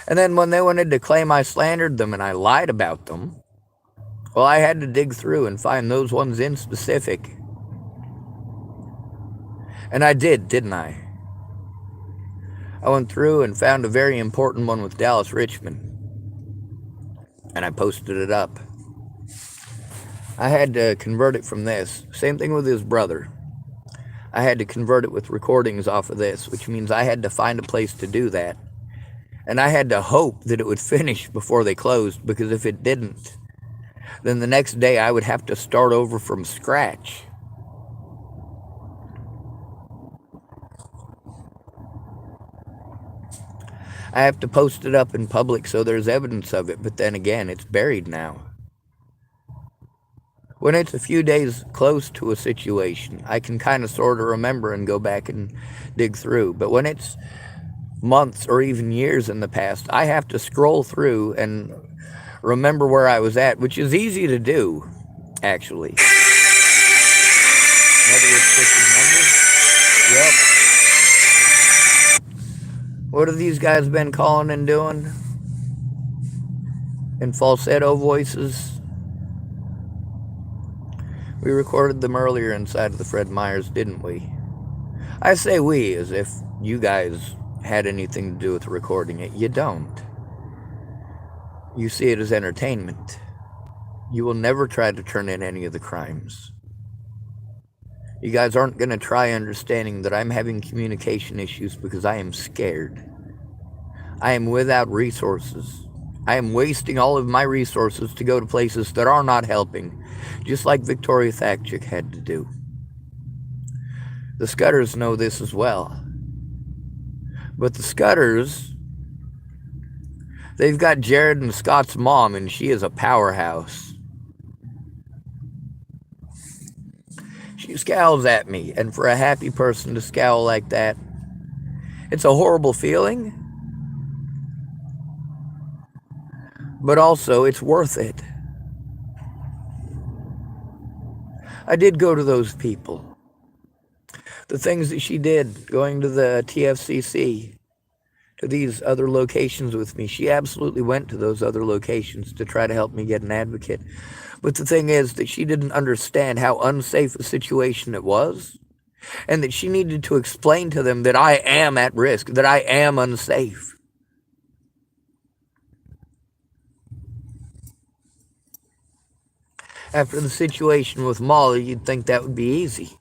And then when they wanted to claim I slandered them and I lied about them, well, I had to dig through and find those ones in specific. And I did, didn't I? I went through and found a very important one with Dallas Richmond, and I posted it up. I had to convert it from this. Same thing with his brother. I had to convert it with recordings off of this, which means I had to find a place to do that. And I had to hope that it would finish before they closed, because if it didn't, then the next day I would have to start over from scratch. I have to post it up in public so there's evidence of it, but then again, it's buried now. When it's a few days close to a situation, I can kind of sort of remember and go back and dig through. But when it's months or even years in the past, I have to scroll through and remember where I was at, which is easy to do, actually. Another restricted number? Yep. What have these guys been calling and doing? In falsetto voices? We recorded them earlier inside of the Fred Meyers, didn't we? I say we as if you guys had anything to do with recording it. You don't. You see it as entertainment. You will never try to turn in any of the crimes. You guys aren't going to try understanding that I'm having communication issues because I am scared. I am without resources. I am wasting all of my resources to go to places that are not helping, just like Victoria Thackchick had to do. The Scudders know this as well. But the Scudders, they've got Jared and Scott's mom, and she is a powerhouse. She scowls at me, and for a happy person to scowl like that, it's a horrible feeling. But also, it's worth it. I did go to those people. The things that she did, going to the TFCC, to these other locations with me, she absolutely went to those other locations to try to help me get an advocate. But the thing is that she didn't understand how unsafe a situation it was, and that she needed to explain to them that I am at risk, that I am unsafe. After the situation with Molly, you'd think that would be easy.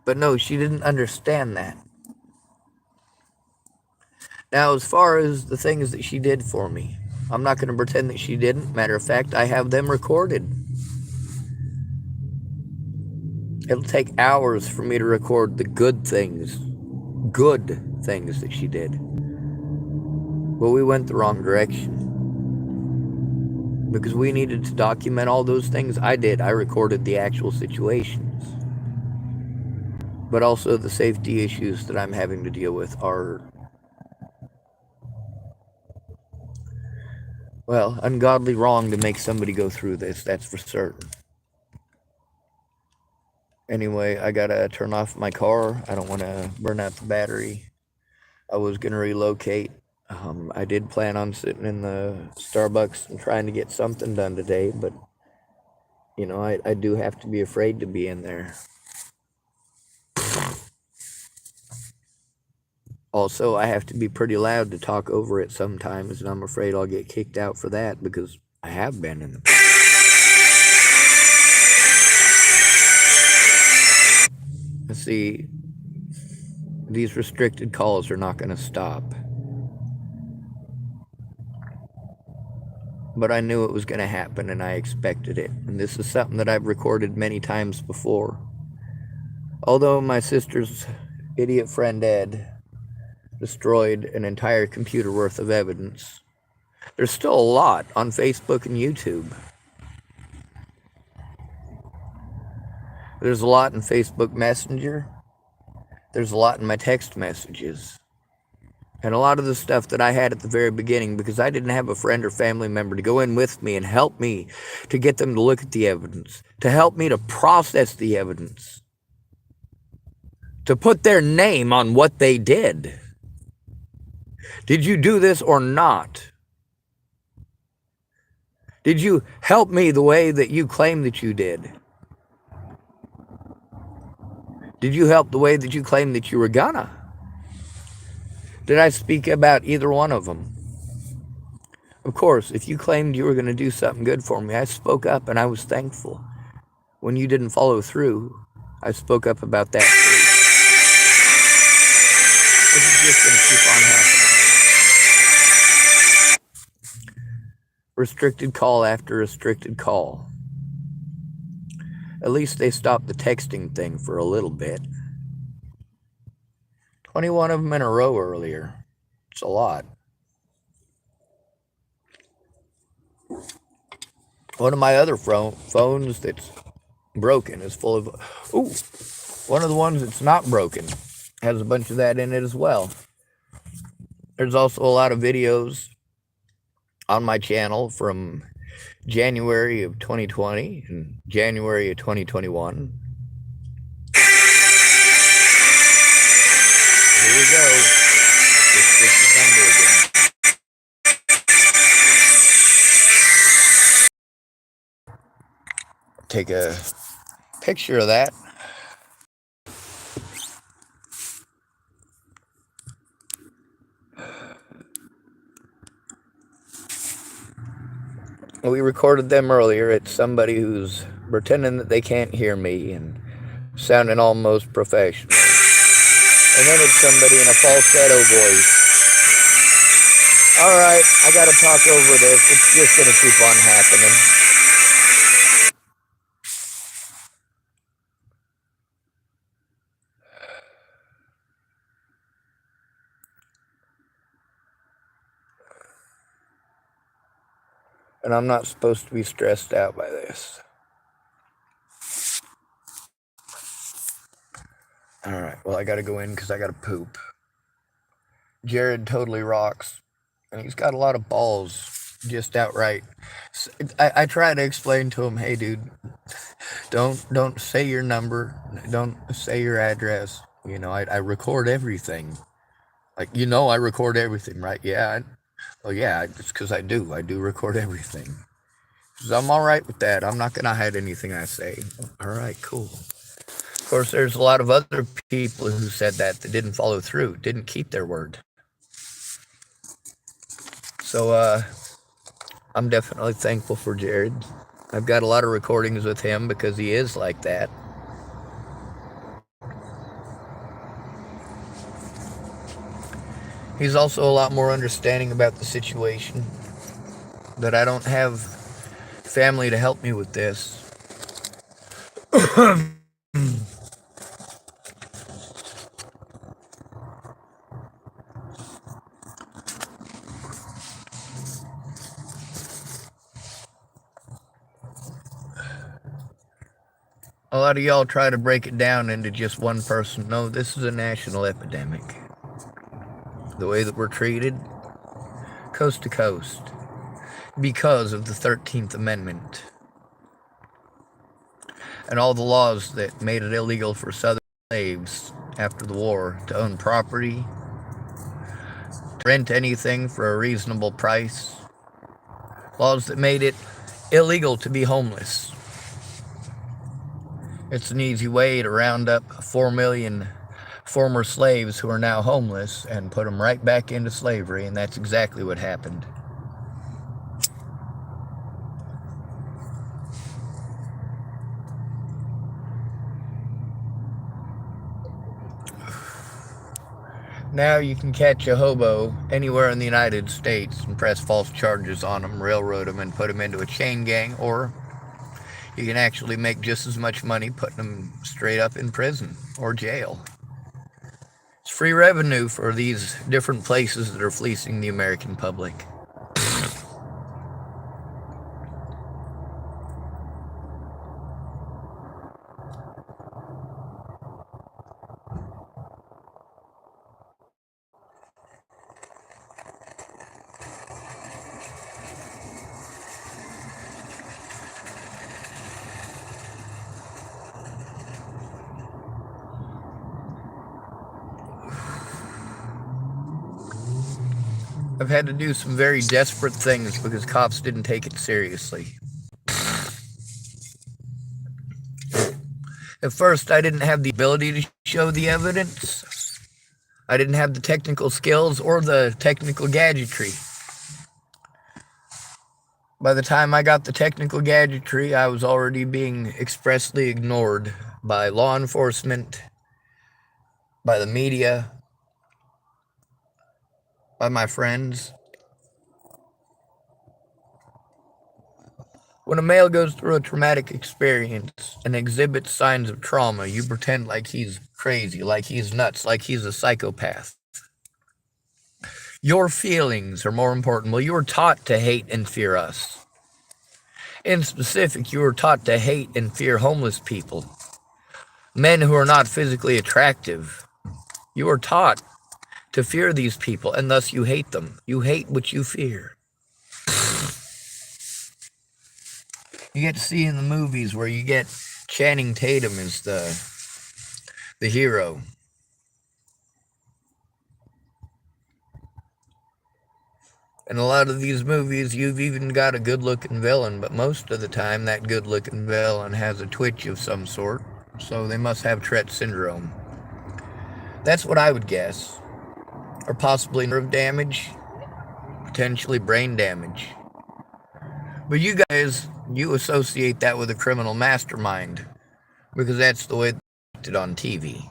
But no, she didn't understand that. Now, as far as the things that she did for me, I'm not going to pretend that she didn't. Matter of fact, I have them recorded. It'll take hours for me to record the good things that she did. But we went the wrong direction. Because we needed to document all those things. I did. I recorded the actual situations. But also the safety issues that I'm having to deal with are, well, ungodly wrong to make somebody go through this, that's for certain. Anyway, I gotta turn off my car. I don't want to burn out the battery. I was gonna relocate. I did plan on sitting in the Starbucks and trying to get something done today, but, you know, I do have to be afraid to be in there. Also, I have to be pretty loud to talk over it sometimes, and I'm afraid I'll get kicked out for that because I have been in the past. See, these restricted calls are not going to stop. But I knew it was going to happen, and I expected it. And this is something that I've recorded many times before. Although my sister's idiot friend Ed destroyed an entire computer worth of evidence, there's still a lot on Facebook and YouTube. There's a lot in Facebook Messenger. There's a lot in my text messages. And a lot of the stuff that I had at the very beginning, because I didn't have a friend or family member to go in with me and help me to get them to look at the evidence, to help me to process the evidence, to put their name on what they did. Did you do this or not? Did you help me the way that you claim that you did? Did you help the way that you claim that you were gonna? Did I speak about either one of them? Of course, if you claimed you were going to do something good for me, I spoke up and I was thankful. When you didn't follow through, I spoke up about that too. This is just going to keep on happening. restricted call after restricted call. At least they stopped the texting thing for a little bit. 21 of them in a row earlier. It's a lot. One of my other phones that's broken is full of... Ooh! One of the ones that's not broken has a bunch of that in it as well. There's also a lot of videos on my channel from January of 2020 and January of 2021. Here we go. Just the number again. Take a picture of that. We recorded them earlier. It's somebody who's pretending that they can't hear me and sounding almost professional. And then it's somebody in a falsetto voice. All right, I gotta talk over this. It's just gonna keep on happening. And I'm not supposed to be stressed out by this. All right, well, I gotta go in because I gotta poop. Jared totally rocks. And he's got a lot of balls, just outright. I try to explain to him, hey, dude, don't say your number. Don't say your address. You know, I record everything. Like, you know, I record everything, right? Yeah. Well, yeah, it's because I do record everything. So I'm all right with that. I'm not going to hide anything I say. All right, cool. Of course, there's a lot of other people who said that didn't follow through, didn't keep their word. So, I'm definitely thankful for Jared. I've got a lot of recordings with him because he is like that. He's also a lot more understanding about the situation. That I don't have family to help me with this. A lot of y'all try to break it down into just one person. No, this is a national epidemic. The way that we're treated, coast to coast, because of the 13th Amendment. And all the laws that made it illegal for Southern slaves after the war to own property, to rent anything for a reasonable price. Laws that made it illegal to be homeless. It's an easy way to round up 4 million former slaves who are now homeless and put them right back into slavery, and that's exactly what happened. Now you can catch a hobo anywhere in the United States and press false charges on them, railroad them, and put them into a chain gang, or you can actually make just as much money putting them straight up in prison or jail. It's free revenue for these different places that are fleecing the American public. I've had to do some very desperate things because cops didn't take it seriously. At first, I didn't have the ability to show the evidence. I didn't have the technical skills or the technical gadgetry. By the time I got the technical gadgetry, I was already being expressly ignored by law enforcement, by the media, by my friends. When a male goes through a traumatic experience and exhibits signs of trauma, you pretend like he's crazy, like he's nuts, like he's a psychopath. Your feelings are more important. Well, you were taught to hate and fear us. In specific, you were taught to hate and fear homeless people, men who are not physically attractive. You were taught to fear these people, and thus you hate them. You hate what you fear. You get to see in the movies where you get Channing Tatum as the hero. In a lot of these movies, you've even got a good-looking villain, but most of the time, that good-looking villain has a twitch of some sort, so they must have Tourette syndrome. That's what I would guess. Or possibly nerve damage, potentially brain damage. But you guys, you associate that with a criminal mastermind, because that's the way they did on TV.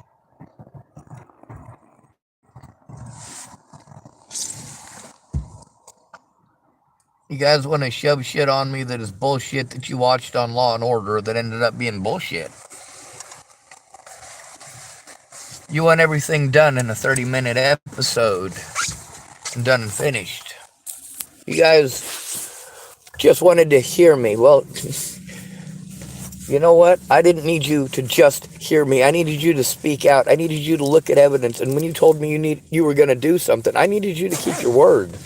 You guys want to shove shit on me that is bullshit that you watched on Law and Order that ended up being bullshit. You want everything done in a 30-minute episode and done and finished. You guys just wanted to hear me. Well, you know what? I didn't need you to just hear me. I needed you to speak out. I needed you to look at evidence. And when you told me you were going to do something, I needed you to keep your word.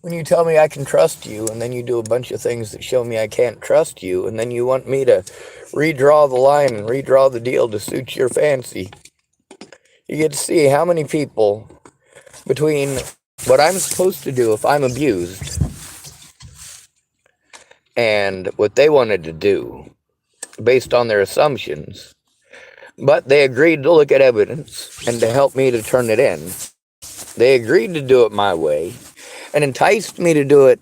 When you tell me I can trust you, and then you do a bunch of things that show me I can't trust you, and then you want me to redraw the line and redraw the deal to suit your fancy, you get to see how many people, between what I'm supposed to do if I'm abused and what they wanted to do, based on their assumptions, but they agreed to look at evidence and to help me to turn it in. They agreed to do it my way, and enticed me to do it.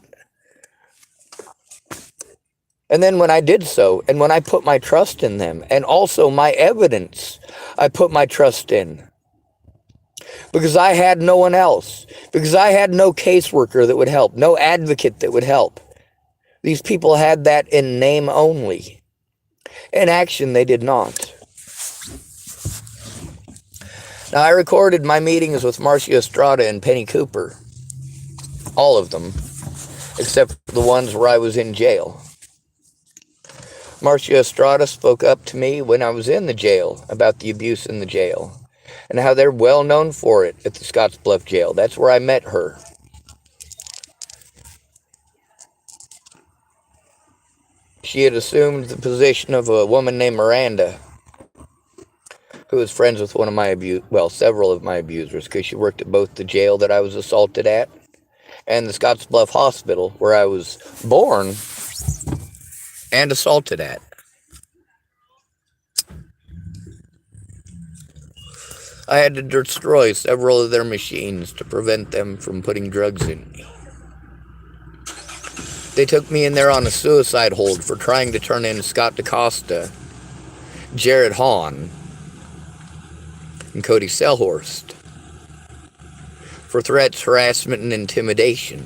And then when I did so, and when I put my trust in them, and also my evidence, I put my trust in. Because I had no one else. Because I had no caseworker that would help, no advocate that would help. These people had that in name only. In action, they did not. Now, I recorded my meetings with Marcia Estrada and Penny Cooper. All of them, except for the ones where I was in jail. Marcia Estrada spoke up to me when I was in the jail about the abuse in the jail and how they're well known for it at the Scottsbluff jail. That's where I met her. She had assumed the position of a woman named Miranda, who was friends with one of my several of my abusers, because she worked at both the jail that I was assaulted at and the Scottsbluff Hospital, where I was born and assaulted at. I had to destroy several of their machines to prevent them from putting drugs in me. They took me in there on a suicide hold for trying to turn in Scott DaCosta, Jared Hahn, and Cody Selhorst for threats, harassment, and intimidation.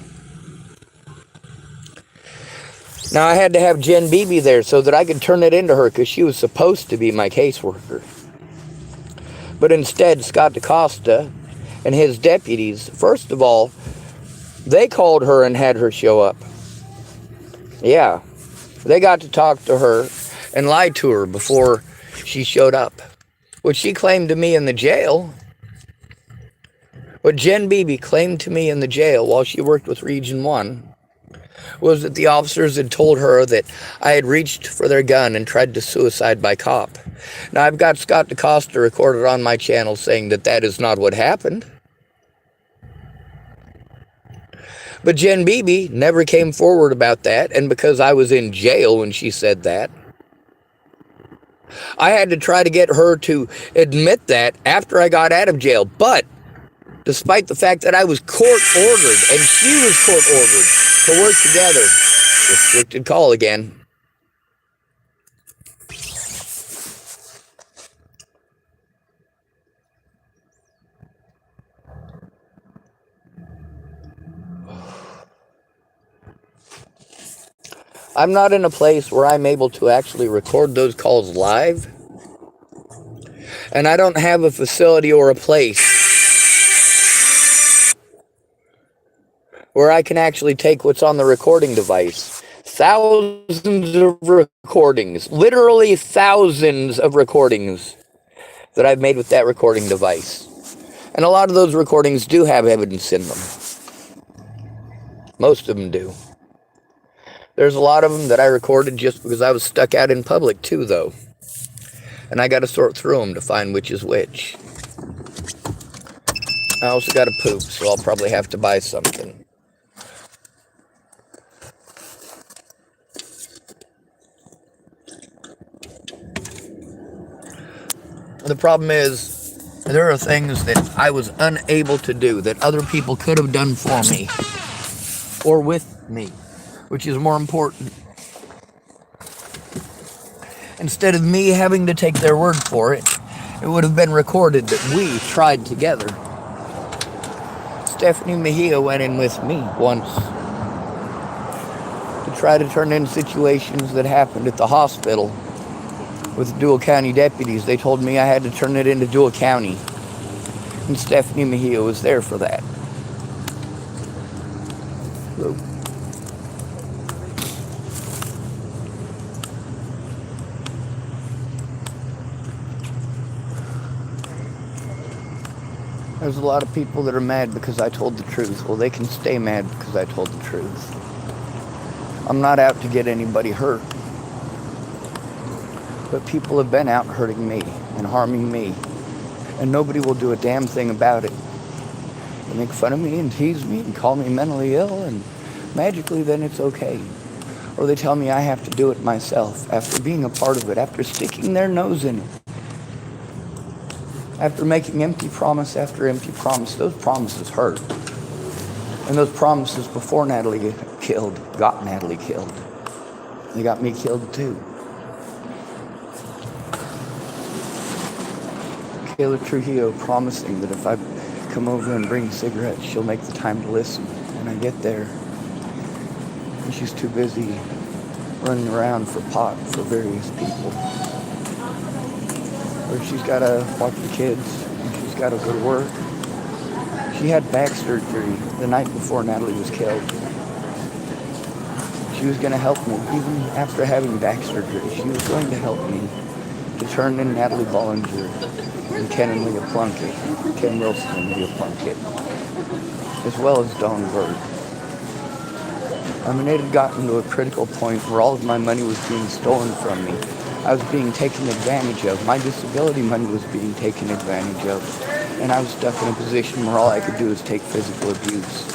Now, I had to have Jen Beebe there so that I could turn it into her, because she was supposed to be my caseworker. But instead, Scott DaCosta and his deputies, first of all, they called her and had her show up. Yeah, they got to talk to her and lie to her before she showed up. What she claimed to me in the jail, what Jen Beebe claimed to me in the jail while she worked with Region 1, was that the officers had told her that I had reached for their gun and tried to suicide by cop. Now, I've got Scott DaCosta recorded on my channel saying that that is not what happened. But Jen Beebe never came forward about that, and because I was in jail when she said that, I had to try to get her to admit that after I got out of jail. But despite the fact that I was court-ordered and she was court-ordered to work together, restricted call again. I'm not in a place where I'm able to actually record those calls live. And I don't have a facility or a place where I can actually take what's on the recording device. Thousands of recordings, literally thousands of recordings that I've made with that recording device. And a lot of those recordings do have evidence in them. Most of them do. There's a lot of them that I recorded just because I was stuck out in public too, though. And I got to sort through them to find which is which. I also got to poop, so I'll probably have to buy something. The problem is, there are things that I was unable to do that other people could have done for me. Or with me, which is more important. Instead of me having to take their word for it, it would have been recorded that we tried together. Stephanie Mejia went in with me once to try to turn in situations that happened at the hospital with Dual County deputies. They told me I had to turn it into Dual County, and Stephanie Mejia was there for that. So, there's a lot of people that are mad because I told the truth. Well, they can stay mad because I told the truth. I'm not out to get anybody hurt. But people have been out hurting me and harming me. And nobody will do a damn thing about it. They make fun of me and tease me and call me mentally ill, and magically then it's okay. Or they tell me I have to do it myself after being a part of it, after sticking their nose in it. After making empty promise after empty promise. Those promises hurt. And those promises before Natalie got Natalie killed. They got me killed too. Kayla Trujillo promising that if I come over and bring cigarettes, she'll make the time to listen. And I get there, and she's too busy running around for pot for various people. Or she's got to watch the kids, and she's got to go to work. She had back surgery the night before Natalie was killed. She was going to help me, even after having back surgery. She was going to help me to turn in Natalie Bollinger and Ken and Leah Plunkett, Ken Wilson and Leah Plunkett, as well as Dawn Bird. I mean, it had gotten to a critical point where all of my money was being stolen from me. I was being taken advantage of. My disability money was being taken advantage of. And I was stuck in a position where all I could do was take physical abuse.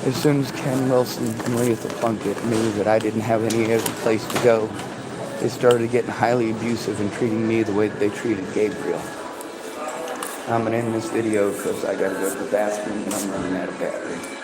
As soon as Ken Wilson and Leah Plunkett knew that I didn't have any other place to go, they started getting highly abusive and treating me the way that they treated Gabriel. I'm going to end this video because I got to go to the bathroom and I'm running out of battery.